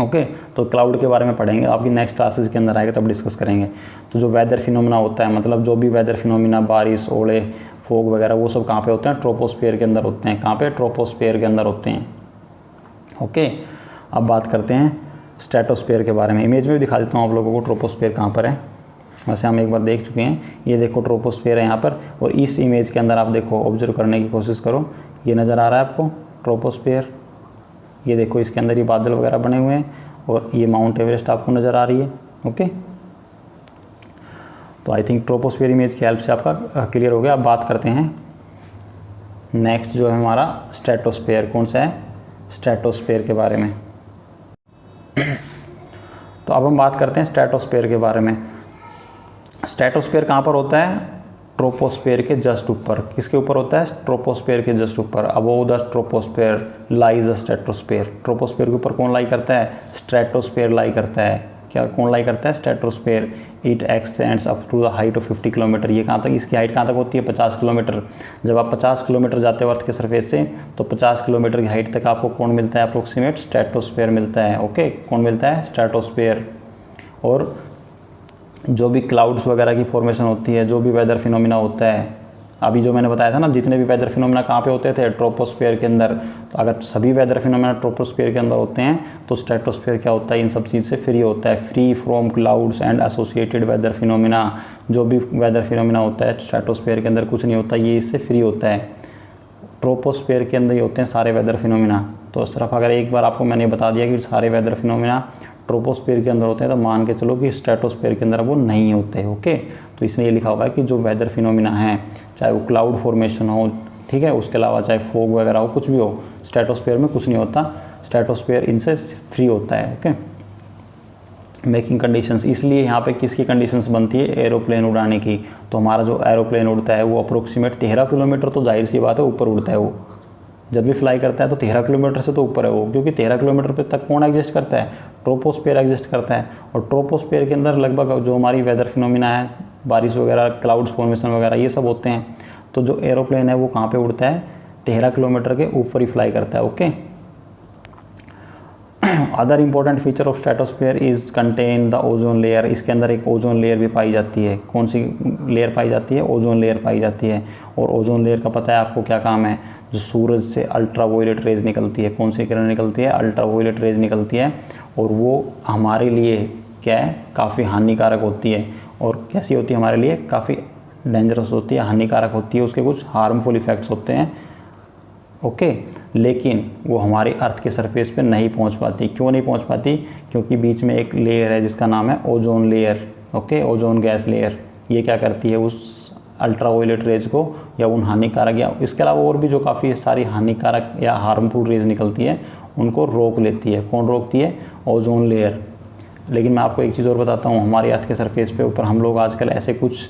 ओके, तो क्लाउड के बारे में पढ़ेंगे, आपकी नेक्स्ट क्लासेस के अंदर आएगा तब डिस्कस करेंगे। तो जो वेदर फिनोमेना होता है, मतलब जो भी वेदर फिनोमेना, बारिश, ओले, फोग वगैरह, वो सब कहाँ पे होते हैं, ट्रोपोस्फेयर के अंदर होते हैं। कहाँ पे, ट्रोपोस्फेयर के अंदर होते हैं। ओके, अब बात करते हैं स्ट्रेटोस्फेयर के बारे में। इमेज में भी दिखा देता हूँ आप लोगों को ट्रोपोस्फेयर कहाँ पर है। वैसे हम एक बार देख चुके हैं, ये देखो ट्रोपोस्फेयर है यहाँ पर, और इस इमेज के अंदर आप देखो, ऑब्जर्व करने की कोशिश करो, ये नज़र आ रहा है आपको ट्रोपोस्फेयर। ये देखो इसके अंदर ये बादल वगैरह बने हुए हैं, और ये माउंट एवरेस्ट आपको नज़र आ रही है। ओके, तो आई थिंक ट्रोपोस्फेयर इमेज की हेल्प से आपका क्लियर हो गया। अब बात करते हैं नेक्स्ट जो है हमारा स्ट्रेटोस्फेयर। कौन सा है, स्ट्रेटोस्फेयर के बारे में। तो अब हम बात करते हैं स्ट्रेटोस्फेयर के बारे में। स्ट्रेटोस्फेयर कहाँ पर होता है, ट्रोपोस्फेयर के जस्ट ऊपर। किसके ऊपर होता है, ट्रोपोस्फेयर के जस्ट ऊपर। Above the troposphere lies the stratosphere. Troposphere के ऊपर कौन लाई करता है, स्ट्रेटोस्फेयर लाई करता है। क्या, कौन लाई करता है, stratosphere. It extends up to the height of 50 kilometre. ये कहाँ तक, इसकी हाइट कहाँ तक होती है, 50 किलोमीटर। जब आप 50 किलोमीटर जाते हो अर्थ के सरफेस से, तो 50 किलोमीटर की हाइट तक आपको कौन मिलता है, अप्रोक्सीमेट स्ट्रेटोस्फेयर मिलता है। ओके, कौन मिलता है, स्ट्रेटोस्फेयर। और जो भी क्लाउड्स वगैरह की फॉर्मेशन होती है, जो भी वेदर फिनोमिना होता है, अभी जो मैंने बताया था ना, जितने भी वेदर फिनोमिना कहाँ पे होते थे, ट्रोपोस्फेयर के अंदर। तो अगर सभी वेदर फिनोमिना ट्रोपोस्फेयर के अंदर होते हैं, तो स्ट्रेटोस्फेयर क्या होता है, इन सब चीज़ से फ्री होता है। Free from clouds and associated weather phenomena. जो भी वेदर फिनोमिना होता है स्ट्रेटोस्फेयर के अंदर कुछ नहीं होता, ये इससे फ्री होता है। ट्रोपोस्फेयर के अंदर ही होते हैं सारे वेदर फिनोमिना। तो सिर्फ अगर एक बार आपको मैंने बता दिया कि सारे वेदर फिनोमिना ट्रोपोस्फेयर के अंदर होते हैं, तो मान के चलो कि स्ट्रेटोस्फेयर के अंदर वो नहीं होते। ओके, तो इसमें ये लिखा हुआ है कि जो वेदर फिनोमिना हैं, चाहे वो क्लाउड फॉर्मेशन हो, ठीक है, उसके अलावा चाहे फोग वगैरह हो, कुछ भी हो, स्ट्रेटोस्फेयर में कुछ नहीं होता। स्ट्रेटोस्फेयर इनसे फ्री होता है। ओके, मेकिंग कंडीशंस, इसलिए यहाँ पे किसकी कंडीशंस बनती है, एरोप्लेन उड़ाने की। तो हमारा जो एरोप्लेन उड़ता है वो अप्रोक्सीमेट 13 किलोमीटर, तो जाहिर सी बात है ऊपर उड़ता है वो। जब भी फ्लाई करता है तो 13 किलोमीटर से तो ऊपर है वो, क्योंकि 13 किलोमीटर पे तक कौन एग्जिस्ट करता है, ट्रोपोस्फेयर एग्जिस्ट करता है। और ट्रोपोस्फेयर के अंदर लगभग जो हमारी वेदर फिनोमिना है, बारिश वगैरह, क्लाउड्स फॉर्मेशन वगैरह, ये सब होते हैं। तो जो एरोप्लेन है वो कहाँ पे उड़ता है, 13 किलोमीटर के ऊपर ही फ्लाई करता है। Okay, other important feature of stratosphere is contain the ozone layer. इसके अंदर एक ओजोन लेयर भी पाई जाती है। कौन सी लेयर पाई जाती है, ओजोन लेयर पाई जाती है। और ओजोन लेयर का पता है आपको क्या काम है, जो सूरज से अल्ट्रावायलेट रेज निकलती है। कौन सी किरण निकलती है, अल्ट्रावायलेट रेज निकलती है, और वो हमारे लिए क्या है, काफ़ी हानिकारक होती है। और कैसी होती है, हमारे लिए काफ़ी डेंजरस होती है, हानिकारक होती है, उसके कुछ हार्मफुल इफ़ेक्ट्स होते हैं। ओके, लेकिन वो हमारी अर्थ के सरफेस पे नहीं पहुंच पाती। क्यों नहीं पहुंच पाती, क्योंकि बीच में एक लेयर है जिसका नाम है ozone layer. Okay, ozone gas layer. ये क्या करती है, उस अल्ट्रावायलेट रेज को या उन हानिकारक, या इसके अलावा और भी जो काफ़ी सारी हानिकारक या हार्मफुल रेज निकलती है, उनको रोक लेती है। कौन रोकती है, ओजोन लेयर। लेकिन मैं आपको एक चीज़ और बताता हूँ, हमारी अर्थ के सरफेस पे ऊपर हम लोग आजकल ऐसे कुछ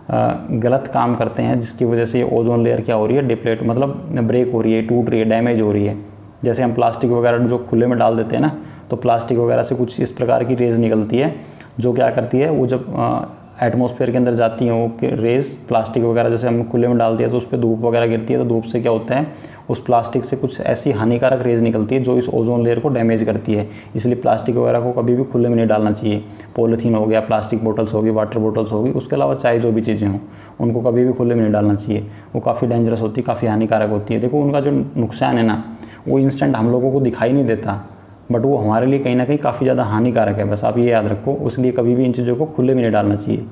गलत काम करते हैं जिसकी वजह से ये ओजोन लेयर क्या हो रही है, डिप्लेट, मतलब ब्रेक हो रही है, टूट रही है, डैमेज हो रही है। जैसे हम प्लास्टिक वगैरह जो खुले में डाल देते हैं ना, तो प्लास्टिक वगैरह से कुछ इस प्रकार की रेज निकलती है जो क्या करती है, वो जब एटमॉस्फेयर के अंदर जाती हैं वो रेज, प्लास्टिक वगैरह जैसे हम खुले में डाल दिया तो उस पर धूप वगैरह गिरती है, तो धूप से क्या होता है, उस प्लास्टिक से कुछ ऐसी हानिकारक रेज निकलती है जो इस ओजोन लेयर को डैमेज करती है। इसलिए प्लास्टिक वगैरह को कभी भी खुले में नहीं डालना चाहिए। पॉलीथीन हो गया, प्लास्टिक बोटल्स होगी, वाटर बोटल्स होगी, उसके अलावा चाहे जो भी चीज़ें हों, उनको कभी भी खुले में नहीं डालना चाहिए। वो काफ़ी डेंजरस होती है, काफ़ी हानिकारक होती है। देखो उनका जो नुकसान है ना, वो इंस्टेंट हम लोगों को दिखाई नहीं देता, बट वो हमारे लिए कहीं ना कहीं काफ़ी ज़्यादा हानिकारक है। बस आप ये याद रखो, उसलिए कभी भी इन चीज़ों को खुले में नहीं डालना चाहिए।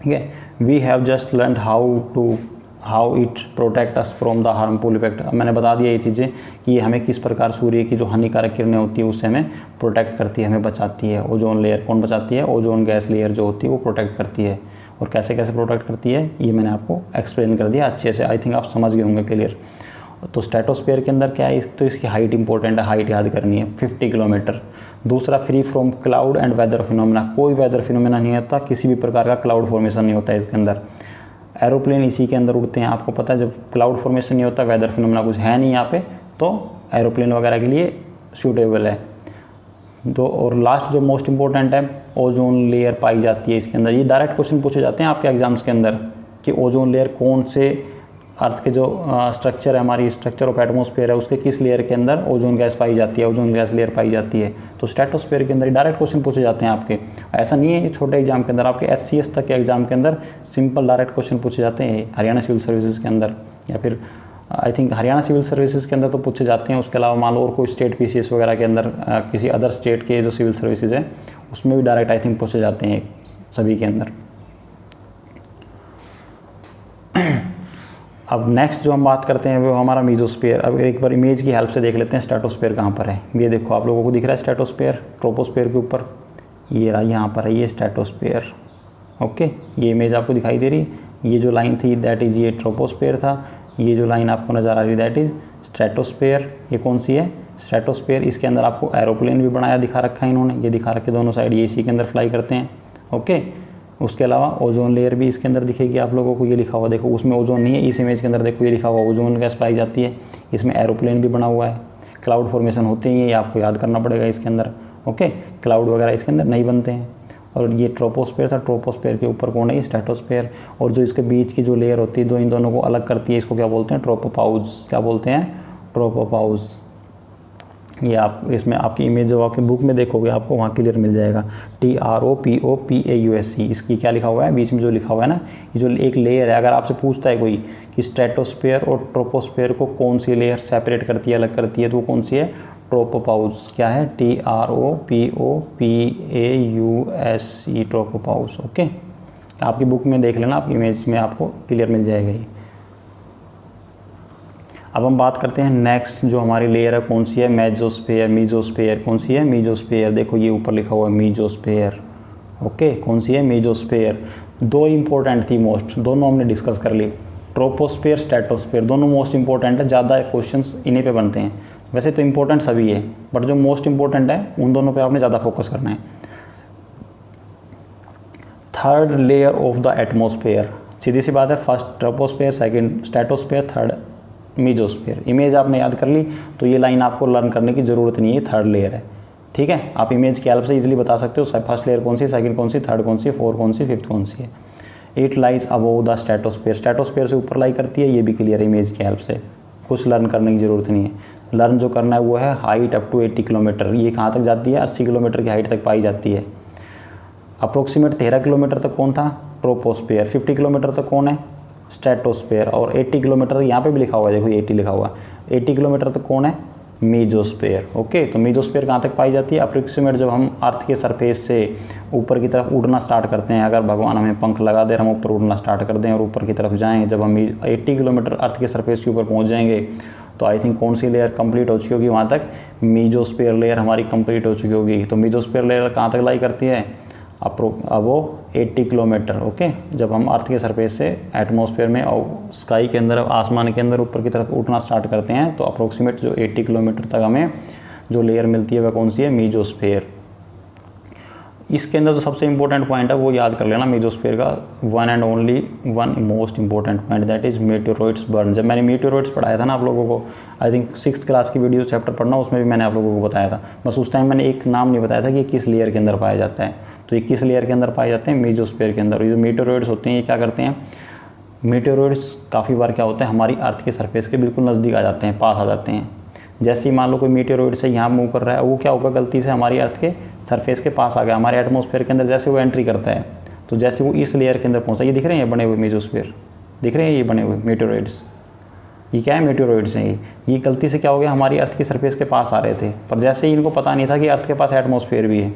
ठीक है, we have just learn how to how it protect us from the harmful effect. मैंने बता दिया ये चीज़ें कि ये हमें किस प्रकार सूर्य की जो हानिकारक किरणें होती है उससे हमें प्रोटेक्ट करती है, हमें बचाती है। ओजोन लेयर कौन बचाती है? ओजोन गैस लेयर जो होती है वो प्रोटेक्ट करती है। और कैसे कैसे प्रोटेक्ट करती है ये मैंने आपको एक्सप्लेन कर दिया अच्छे से, आई थिंक आप समझ गए होंगे क्लियर। तो स्ट्रेटोस्फीयर के अंदर क्या है, तो इसकी हाइट इंपॉर्टेंट है, हाइट याद करनी है 50 किलोमीटर। दूसरा free from cloud and weather phenomena, कोई वेदर फिनोमेना नहीं होता, किसी भी प्रकार का क्लाउड फॉर्मेशन नहीं होता है इसके अंदर। एरोप्लेन इसी के अंदर उड़ते हैं, आपको पता है जब क्लाउड फॉर्मेशन नहीं होता, वेदर फिनोमेना कुछ है नहीं यहाँ पे, तो एरोप्लेन वगैरह के लिए सूटेबल है। तो और लास्ट जो मोस्ट इंपॉर्टेंट है, ओजोन लेयर पाई जाती है इसके अंदर। ये डायरेक्ट क्वेश्चन पूछे जाते हैं आपके एग्जाम्स के अंदर कि ओजोन लेयर कौन से अर्थ के जो स्ट्रक्चर है, हमारी स्ट्रक्चर ऑफ एटमॉस्फेयर है, उसके किस लेयर के अंदर ओजोन गैस पाई जाती है, ओजोन गैस लेयर पाई जाती है। तो स्ट्रेटोस्फीयर के अंदर डायरेक्ट क्वेश्चन पूछे जाते हैं आपके। ऐसा नहीं है छोटे एग्जाम के अंदर, आपके HCS तक के एग्जाम के अंदर सिंपल डायरेक्ट क्वेश्चन पूछे जाते हैं हरियाणा सिविल सर्विसेज के अंदर, या फिर I think Haryana civil services के अंदर तो पूछे जाते हैं। उसके अलावा मान लो और कोई स्टेट PCS वगैरह के अंदर किसी अदर स्टेट के जो सिविल सर्विसेज है उसमें भी डायरेक्ट आई थिंक पूछे जाते हैं सभी के अंदर। अब नेक्स्ट जो हम बात करते हैं वो हमारा मीजोस्फीयर। अब एक बार इमेज की हेल्प से देख लेते हैं स्ट्रेटोस्फीयर कहाँ पर है। ये देखो आप लोगों को दिख रहा है स्ट्रेटोस्फीयर ट्रोपोस्फीयर के ऊपर, ये रहा यहाँ पर है ये स्ट्रेटोस्फीयर। ओके, ये इमेज आपको दिखाई दे रही, ये जो लाइन थी दैट इज़ ये ट्रोपोस्फीयर था, ये जो लाइन आपको नज़र आ रही दैट इज़ स्ट्रेटोस्फीयर। ये कौन सी है? स्ट्रेटोस्फीयर। इसके अंदर आपको एरोप्लेन भी बनाया दिखा रखा है इन्होंने, ये दिखा रखे दोनों साइड, ये इसी के अंदर फ्लाई करते हैं। ओके, उसके अलावा ओजोन लेयर भी इसके अंदर दिखेगी आप लोगों को, ये लिखा हुआ देखो, उसमें ओजोन नहीं है, इस इमेज के अंदर देखो ये लिखा हुआ ओजोन गैस पाई जाती है। इसमें एरोप्लेन भी बना हुआ है, क्लाउड फॉर्मेशन होते हैं, ये आपको याद करना पड़ेगा इसके अंदर। ओके, क्लाउड वगैरह इसके अंदर नहीं बनते हैं। और ये ट्रोपोस्फीयर था, ट्रोपोस्फीयर के ऊपर कौन है? ये स्ट्रेटोस्फीयर। और जो इसके बीच की जो लेयर होती है जो इन दोनों को अलग करती है, इसको क्या बोलते हैं? ट्रोपोपाउज। क्या बोलते हैं? ट्रोपोपाउज। ये आप इसमें आपकी इमेज जो आपकी बुक में देखोगे आपको वहाँ क्लियर मिल जाएगा, TROPOPAUSC। इसकी क्या लिखा हुआ है बीच में जो लिखा हुआ है ना, ये जो एक लेयर है, अगर आपसे पूछता है कोई कि स्ट्रेटोस्फीयर और ट्रोपोस्फीयर को कौन सी लेयर सेपरेट करती है, अलग करती है, तो वो कौन सी है? ट्रोपोपाउज। क्या है? TROPOPAUSC, ट्रोपोपाउज। ओके, आपकी बुक में देख लेना, आपकी इमेज में आपको क्लियर मिल जाएगा ये। अब हम बात करते हैं नेक्स्ट जो हमारी लेयर है कौन सी है? मेसोस्फीयर। मीजोस्फीयर कौन सी है? मीजोस्फीयर। देखो ये ऊपर लिखा हुआ है मीजोस्फीयर। ओके, कौन सी है? मीजोस्फीयर। दो इंपॉर्टेंट थी मोस्ट, दोनों हमने डिस्कस कर ली। ट्रोपोस्फीयर, स्ट्रेटोस्फीयर, दोनों मोस्ट इंपॉर्टेंट है, ज़्यादा क्वेश्चंस इन्हीं पे बनते हैं। वैसे तो इंपॉर्टेंट सभी है, बट जो मोस्ट इंपॉर्टेंट है उन दोनों पे आपने ज़्यादा फोकस करना है। Third layer of the atmosphere, सीधी सी बात है, first troposphere, second stratosphere, third mesosphere. Image आपने याद कर ली तो ये लाइन आपको लर्न करने की ज़रूरत नहीं है, थर्ड लेयर है। ठीक है, आप इमेज की हेल्प से इजीली बता सकते हो फर्स्ट लेयर कौन सी, सेकंड कौन सी, थर्ड कौन सी, फोर्थ कौन सी, फिफ्थ कौन सी है। It lies above the stratosphere, stratosphere से ऊपर लाई करती है, ये भी क्लियर है इमेज की हेल्प से, कुछ लर्न करने की ज़रूरत नहीं है। लर्न जो करना है वो है हाइट अप टू 80 किलोमीटर। ये कहाँ तक जाती है? 80 किलोमीटर की हाइट तक पाई जाती है। अप्रोक्सीमेट 13 किलोमीटर तक कौन था? ट्रोपोस्फीयर। 50 किलोमीटर तक कौन है? स्ट्रेटोस्फीयर। और 80 किलोमीटर यहाँ पे भी लिखा हुआ है, देखो 80 लिखा हुआ है, 80 किलोमीटर तक कौन है? मीजोस्फीयर। ओके, तो मीजोस्फीयर कहाँ तक पाई जाती है? अप्रोक्सीमेट जब हम अर्थ के सरफेस से ऊपर की तरफ उड़ना स्टार्ट करते हैं, अगर भगवान हमें पंख लगा दे, हम ऊपर उड़ना स्टार्ट कर दें और ऊपर की तरफ जाएँ, जब हम 80 किलोमीटर अर्थ के सरफेस के ऊपर पहुँच जाएंगे तो आई थिंक कौन सी लेयर कंप्लीट हो चुकी होगी? वहाँ तक मीजोस्फीयर लेयर हमारी कंप्लीट हो चुकी होगी। तो मीजोस्फीयर लेयर कहाँ तक लाई करती है? अब वो 80 किलोमीटर। ओके, जब हम अर्थ के सरफेस से एटमॉस्फेयर में और स्काई के अंदर, आसमान के अंदर ऊपर की तरफ उठना स्टार्ट करते हैं तो अप्रोक्सीमेट जो 80 किलोमीटर तक हमें जो लेयर मिलती है वह कौन सी है? मीजोस्फीयर। इसके अंदर जो सबसे इंपॉर्टेंट पॉइंट है वो याद कर लेना मीजोस्फीयर का, one and only one most important point, that is meteoroids burn. जब मैंने मीटेरोइड्स पढ़ाया था ना आप लोगों को, आई थिंक 6th क्लास की वीडियो चैप्टर पढ़ना, उसमें भी मैंने आप लोगों को बताया था, बस उस टाइम मैंने एक नाम नहीं बताया था कि किस लेयर के अंदर पाया जाता है। तो ये किस लेयर के अंदर पाए जाते हैं? मीजोस्फीयर के अंदर। ये जो मीटेरोइड्स होते हैं ये क्या करते हैं? मीटेरोइड्स काफ़ी बार क्या होता है, हमारी अर्थ के सरफेस के बिल्कुल नज़दीक आ जाते हैं, पास आ जाते हैं। जैसे ही मान लो कोई मीटेरोइड से यहाँ मूव कर रहा है, वो क्या होगा, गलती से हमारी अर्थ के सरफेस के पास आ गया, हमारे एटमॉस्फेयर के अंदर जैसे वो एंट्री करता है, तो जैसे वो इस लेयर के अंदर पहुँचा, ये दिख रहे हैं ये बने हुए मीजोस्फीयर, दिख रहे हैं ये बने हुए मीटेरोइड्स, ये क्या है? मीटेरोइड्स हैं ये गलती से क्या हो गया, हमारी अर्थ की सरफेस के पास आ रहे थे, पर जैसे ही इनको पता नहीं था कि अर्थ के पास एटमॉस्फेयर भी है,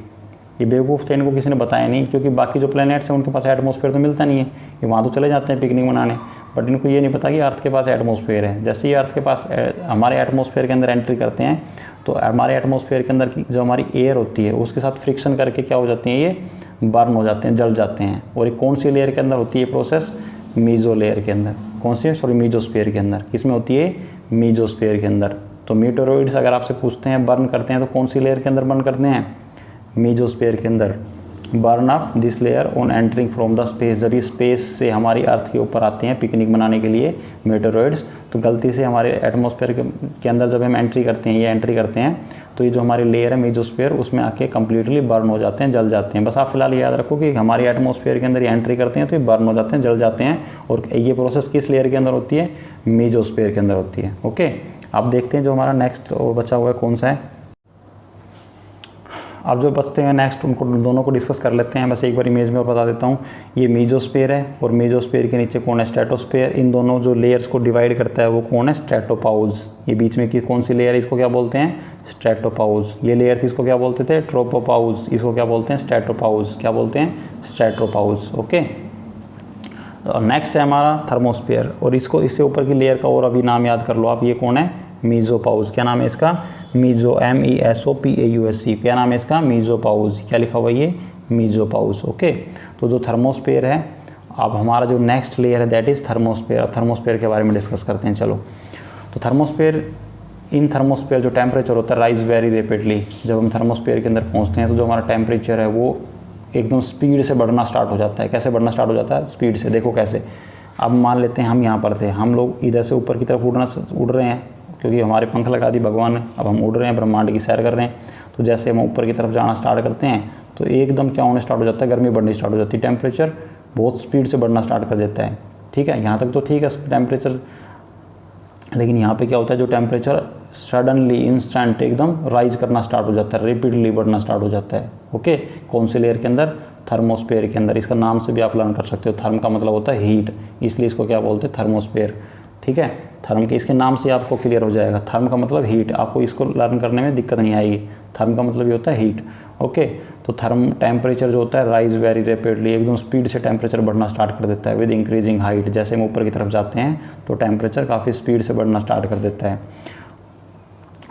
ये बेवकूफ़ थे, इनको किसी ने बताया नहीं, क्योंकि बाकी जो प्लैनेट्स हैं उनके पास एटमॉस्फेयर तो मिलता नहीं है, ये वहाँ तो चले जाते हैं पिकनिक मनाने, बट इनको ये नहीं पता कि अर्थ के पास एटमॉस्फेयर है। जैसे ही अर्थ के पास हमारे एटमॉस्फेयर के अंदर एंट्री करते हैं तो हमारे एटमॉस्फेयर के अंदर की जो हमारी एयर होती है उसके साथ फ्रिक्शन करके क्या हो जाती है, ये बर्न हो जाते हैं, जल जाते हैं। और ये कौन सी लेयर के अंदर होती है प्रोसेस, मीजो लेयर के अंदर, कौन सी, सॉरी मीजोस्फीयर के अंदर। किसमें होती है, मीजोस्फीयर के अंदर। तो मीटेरोइड्स अगर आपसे पूछते हैं बर्न करते हैं तो कौन सी लेयर के अंदर बर्न करते हैं, मीजोस्फीयर के अंदर। Burn up this layer on entering from the space, जब ये स्पेस से हमारी अर्थ के ऊपर आते हैं पिकनिक मनाने के लिए मेटेरॉइड्स, तो गलती से हमारे एटमॉस्फेयर के अंदर जब हम एंट्री करते हैं, ये एंट्री करते हैं तो ये जो हमारी लेयर है मीजोस्फीयर उसमें आके कंप्लीटली बर्न हो जाते हैं, जल जाते हैं। बस आप फिलहाल याद रखो कि हमारे एटमॉस्फेयर के अंदर ये एंट्री करते हैं तो ये बर्न हो जाते हैं, जल जाते हैं। और ये प्रोसेस किस लेयर के अंदर होती है, मीजोस्फीयर के अंदर होती है। ओके, अब देखते हैं जो हमारा नेक्स्ट बचा हुआ है कौन सा है। अब जो बचते हैं नेक्स्ट उनको दोनों को डिस्कस कर लेते हैं। बस एक बार इमेज में और बता देता हूँ, ये मीजोस्फीयर है और मीजोस्फीयर के नीचे कौन है, स्ट्रेटोस्फीयर। इन दोनों जो लेयर्स को डिवाइड करता है वो कौन है, स्ट्रेटोपाउज। ये बीच में की कौन सी लेयर है, इसको क्या बोलते हैं, स्ट्रेटोपाउज। ये लेयर थी, इसको क्या बोलते थे, ट्रोपोपाउज। इसको क्या बोलते हैं, स्ट्रेटोपाउज। क्या बोलते हैं, स्ट्रेटोपाउज। ओके, और नेक्स्ट है हमारा थर्मोस्फीयर, और इसको इससे ऊपर की लेयर का और अभी नाम याद कर लो आप, ये कौन है, मीजोपाउज। क्या नाम है इसका, मीजो, MESOPAUSE। क्या नाम है इसका, मीजोपाउज। क्या लिखा हुआ ये, मीजोपाउज। ओके, तो जो थर्मोस्फीयर है, अब हमारा जो नेक्स्ट लेयर है दैट इज़ थर्मोस्फीयर। थर्मोस्फीयर के बारे में डिस्कस करते हैं। चलो, तो थर्मोस्फीयर, इन थर्मोस्फीयर जो टेम्परेचर होता है राइज वेरी रैपिडली। जब हम थर्मोस्फीयर के अंदर पहुँचते हैं तो जो हमारा टेम्परेचर है वो एकदम स्पीड से बढ़ना स्टार्ट हो जाता है। कैसे बढ़ना स्टार्ट हो जाता है, स्पीड से। देखो कैसे, अब मान लेते हैं हम यहाँ पर थे, हम लोग इधर से ऊपर की तरफ उड़ रहे हैं क्योंकि हमारे पंख लगा दी भगवान ने। अब हम उड़ रहे हैं, ब्रह्मांड की सैर कर रहे हैं। तो जैसे हम ऊपर की तरफ जाना स्टार्ट करते हैं तो एकदम क्या होने स्टार्ट हो जाता है, गर्मी बढ़नी स्टार्ट हो जाती है, टेम्परेचर बहुत स्पीड से बढ़ना स्टार्ट कर देता है। ठीक है, यहाँ तक तो ठीक है टेम्परेचर, लेकिन यहाँ पे क्या होता है, जो टेम्परेचर सडनली इंस्टेंट एकदम राइज करना स्टार्ट हो जाता है, रेपिडली बढ़ना स्टार्ट हो जाता है। ओके, कौन से लेयर के अंदर, थर्मोस्फीयर के अंदर। इसका नाम से भी आप लर्न कर सकते हो, थर्म का मतलब होता है हीट, इसलिए इसको क्या बोलते हैं, थर्मोस्फीयर। ठीक है, थर्म के इसके नाम से आपको क्लियर हो जाएगा, थर्म का मतलब हीट। आपको इसको लर्न करने में दिक्कत नहीं आएगी, थर्म का मतलब ये होता है हीट। ओके, तो थर्म टेम्परेचर जो होता है राइज वेरी रैपिडली, एकदम स्पीड से टेम्परेचर बढ़ना स्टार्ट कर देता है विद इंक्रीजिंग हाइट। जैसे हम ऊपर की तरफ जाते हैं तो टेम्परेचर काफ़ी स्पीड से बढ़ना स्टार्ट कर देता है।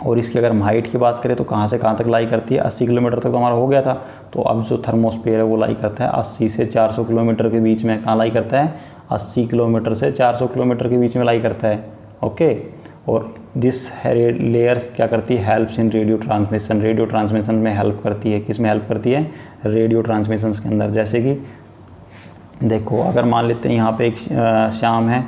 और इसकी अगर हम हाइट की बात करें तो कहाँ से कहाँ तक लाई करती है, 80 किलोमीटर तक तो हमारा हो गया था। तो अब जो थर्मोस्फीयर है वो लाई करता है 80 से 400 किलोमीटर के बीच में। कहाँ लाई करता है, 80 किलोमीटर से 400 किलोमीटर के बीच में लाई करता है। ओके, और दिस लेयर्स क्या करती है, helps in radio transmission. Radio transmission में हेल्प करती है, किस में हेल्प करती है, रेडियो ट्रांसमिशन के अंदर। जैसे कि देखो, अगर मान लेते हैं यहाँ पे एक श्याम है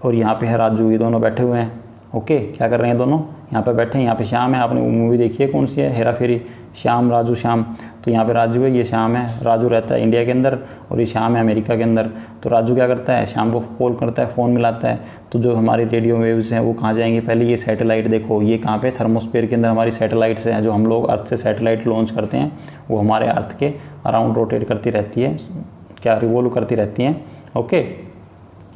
और यहाँ पे है राजू, ये दोनों बैठे हुए हैं। ओके, क्या कर रहे हैं दोनों, यहाँ पे बैठे हैं, यहाँ पे श्याम है। आपने मूवी देखी है, कौन सी है, हेरा फेरी, श्याम राजू श्याम। तो यहाँ पे राजू है, ये श्याम है। राजू रहता है इंडिया के अंदर और ये श्याम है अमेरिका के अंदर। तो राजू क्या करता है, श्याम को कॉल करता है, फ़ोन मिलाता है। तो जो हमारी रेडियो वेव्स हैं वो कहाँ जाएंगी, पहले ये सैटेलाइट, देखो ये कहाँ पे, थर्मोस्फीयर के अंदर हमारी सैटेलाइट्स हैं। जो हम लोग अर्थ से सैटेलाइट लॉन्च करते हैं वो हमारे अर्थ के अराउंड रोटेट करती रहती है, क्या रिवॉल्व करती रहती हैं। ओके,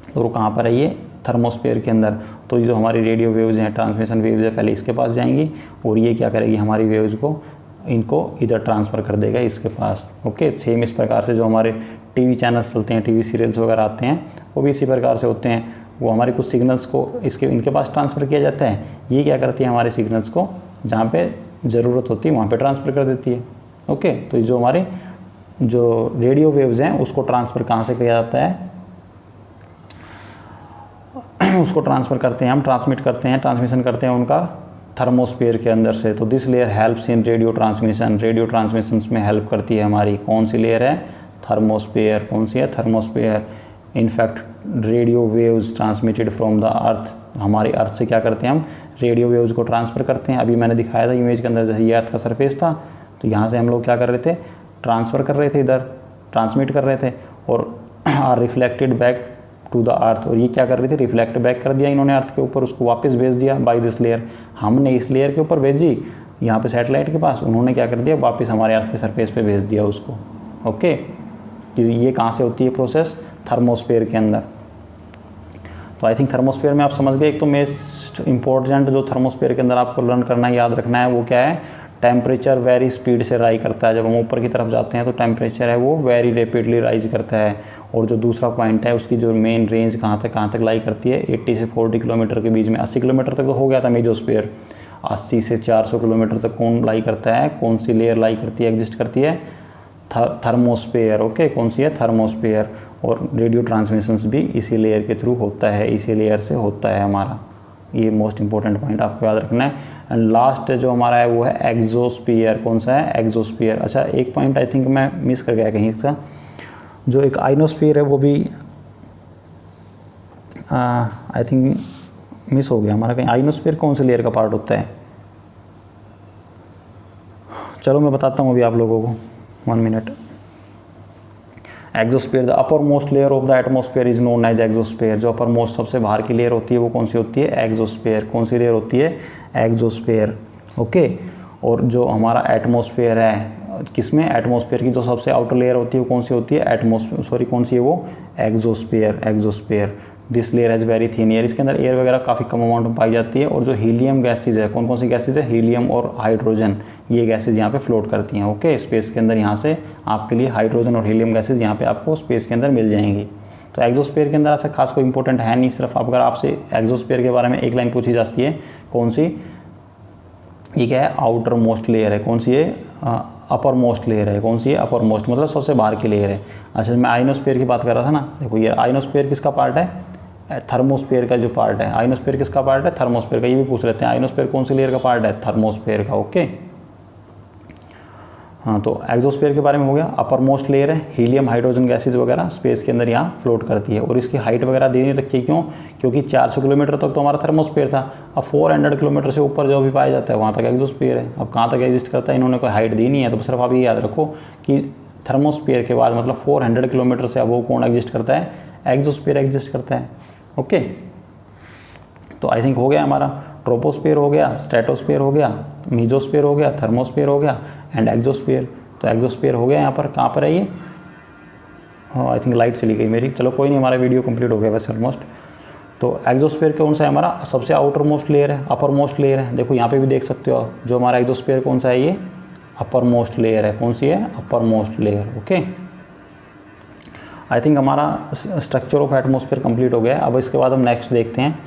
तो कहाँ पर है ये, थर्मोस्फीयर के अंदर। तो जो हमारी रेडियो वेव्स हैं, ट्रांसमिशन वेव्स है, पहले इसके पास जाएंगी और ये क्या करेगी, हमारी वेव्स को, इनको इधर ट्रांसफ़र कर देगा इसके पास। ओके, सेम इस प्रकार से जो हमारे टीवी चैनल्स चलते हैं, टीवी सीरियल्स वगैरह आते हैं, वो भी इसी प्रकार से होते हैं। वो हमारे कुछ सिग्नल्स को इनके पास ट्रांसफ़र किया जाता है। ये क्या करती है, हमारे सिग्नल्स को जहाँ पे ज़रूरत होती है वहाँ पे ट्रांसफ़र कर देती है। ओके, तो जो हमारे जो रेडियो वेव्स हैं उसको ट्रांसफ़र कहाँ से किया जाता है, उसको ट्रांसफ़र करते हैं हम, ट्रांसमिट करते हैं, ट्रांसमिशन करते हैं उनका थर्मोस्फीयर के अंदर से। तो this layer helps in radio transmission. Radio transmission में हेल्प करती है हमारी, कौन सी लेयर है, थर्मोस्फीयर। कौन सी है, thermosphere. In fact radio waves transmitted from the earth, हमारे अर्थ से क्या करते हैं हम, रेडियो वेव्स को ट्रांसफ़र करते हैं। अभी मैंने दिखाया था इमेज के अंदर, जैसे ये अर्थ का सरफेस था तो यहाँ से हम लोग क्या कर रहे थे, ट्रांसफ़र कर रहे थे, इधर ट्रांसमिट कर रहे थे, और are reflected back to the earth. और ये क्या कर रही थी, रिफ्लेक्ट बैक कर दिया इन्होंने अर्थ के ऊपर, उसको वापस भेज दिया बाय दिस लेयर। हमने इस लेयर के ऊपर भेजी यहाँ पे सैटेलाइट के पास, उन्होंने क्या कर दिया, वापस हमारे अर्थ के सरफेस पे भेज दिया उसको। ओके, तो ये कहाँ से होती है प्रोसेस, थर्मोस्फीयर के अंदर। तो आई थिंक थर्मोस्फीयर में आप समझ गए। एक तो मोस्ट इंपॉर्टेंट जो थर्मोस्फीयर के अंदर आपको लर्न करना है, याद रखना है, वो क्या है, टेम्परेचर वेरी स्पीड से राइज करता है। जब हम ऊपर की तरफ जाते हैं तो टेम्परेचर है वो वेरी रैपिडली राइज करता है। और जो दूसरा पॉइंट है उसकी जो मेन रेंज कहाँ तक लाई करती है, 80 से 40 किलोमीटर के बीच में। 80 किलोमीटर तक तो हो गया था मेसोस्फीयर, 80 से 400 किलोमीटर तक कौन लाई करता है, कौन सी लेयर लाई करती है, एग्जिस्ट करती है, थर्मोस्फीयर। ओके, कौन सी है, थर्मोस्फीयर। और रेडियो ट्रांसमिशंस भी इसी लेयर के थ्रू होता है, इसी लेयर से होता है हमारा। ये मोस्ट इंपॉर्टेंट पॉइंट आपको याद रखना है। एंड लास्ट जो हमारा है वो है एग्जोस्फीयर। कौन सा है, एग्जोस्फीयर। अच्छा, एक पॉइंट आई थिंक मैं मिस कर गया कहीं इसका, जो एक आइनोस्फीयर है वो भी आई थिंक मिस हो गया हमारा कहीं। आइनोस्फीयर कौन से लेयर का पार्ट होता है, चलो मैं बताता हूँ अभी आप लोगों को, 1 मिनट। Exosphere, the upper most layer of the atmosphere is known as exosphere. जो अपर मोस्ट सबसे बाहर की लेयर होती है वो कौन सी होती है, एग्जोस्फीयर। कौन सी लेयर होती है, एग्जोस्फीयर। ओके, और जो हमारा एटमॉस्फेयर है, किसमें, एटमॉस्फेयर की जो सबसे आउटर लेयर होती है वो कौन सी होती है, कौन सी है वो, exosphere. Exosphere, this layer has very thin air. इसके अंदर एयर वगैरह काफ़ी कम अमाउंट में पाई जाती है। और जो हीलियम गैसेज है, कौन कौन सी गैसेज है, हीलियम और हाइड्रोजन, ये गैसेज यहाँ पे फ्लोट करती हैं। ओके, स्पेस के अंदर यहाँ से आपके लिए हाइड्रोजन और हीलियम गैसेज यहाँ पे आपको स्पेस के अंदर मिल जाएंगी। तो एग्जोस्फीयर के अंदर ऐसा खास कोई इंपॉर्टेंट है नहीं, सिर्फ अगर आपसे एग्जोस्फीयर के बारे में एक लाइन पूछी जाती है, कौन सी, ये क्या है, आउटर मोस्ट लेयर है। कौन सी है, अपर मोस्ट लेयर है। कौन सी है, अपर मोस्ट, मतलब सबसे बाहर की लेयर है। अच्छा, मैं आइनोस्फीयर की बात कर रहा था ना, देखो ये आइनोस्फीयर किसका पार्ट है, थर्मोस्फीयर का जो पार्ट है। आइनोस्फीयर किसका पार्ट है, थर्मोस्फीयर का। ये भी पूछ लेते हैं, आइनोस्फीयर कौन सी लेयर का पार्ट है, थर्मोस्फीयर का। ओके, हाँ, तो एग्जोस्फीयर के बारे में हो गया। अपर मोस्ट लेयर है, हीलियम हाइड्रोजन गैसेज वगैरह स्पेस के अंदर यहाँ फ्लोट करती है। और इसकी हाइट वगैरह दे नहीं रखी है, क्यों, क्योंकि 400 किलोमीटर तक तो हमारा थर्मोस्फीयर था। अब 400 किलोमीटर से ऊपर जो भी पाया जाता है वहाँ तक एग्जोस्फीयर है। अब कहाँ तक एग्जिस्ट करता है, इन्होंने कोई हाइट दी नहीं है। तो सिर्फ आप ये याद रखो कि थर्मोस्फीयर के बाद मतलब 400 किलोमीटर से अब वो कौन एग्जिस्ट करता है, एग्जोस्फीयर एग्जिस्ट करता है। ओके, तो आई थिंक हो गया हमारा, ट्रोपोस्फीयर हो गया, स्ट्रेटोस्फीयर हो गया, मीजोस्फीयर हो गया, थर्मोस्फीयर हो गया एंड एग्जोस्फीयर। तो एग्जोस्फीयर हो गया यहाँ पर, कहाँ पर है ये, आई थिंक लाइट चली गई मेरी, चलो कोई नहीं, हमारा वीडियो कंप्लीट हो गया वैसे ऑलमोस्ट। तो एग्जोस्फीयर कौन सा है हमारा, सबसे आउटर मोस्ट लेयर है, अपर मोस्ट लेयर है। देखो यहाँ पे भी देख सकते हो, जो हमारा एग्जोस्फीयर कौन सा है, ये अपर मोस्ट लेयर है। कौन सी है, अपर most layer. Okay, I think हमारा स्ट्रक्चर ऑफ एटमॉस्फेयर कंप्लीट हो गया है। अब इसके बाद हम नेक्स्ट देखते हैं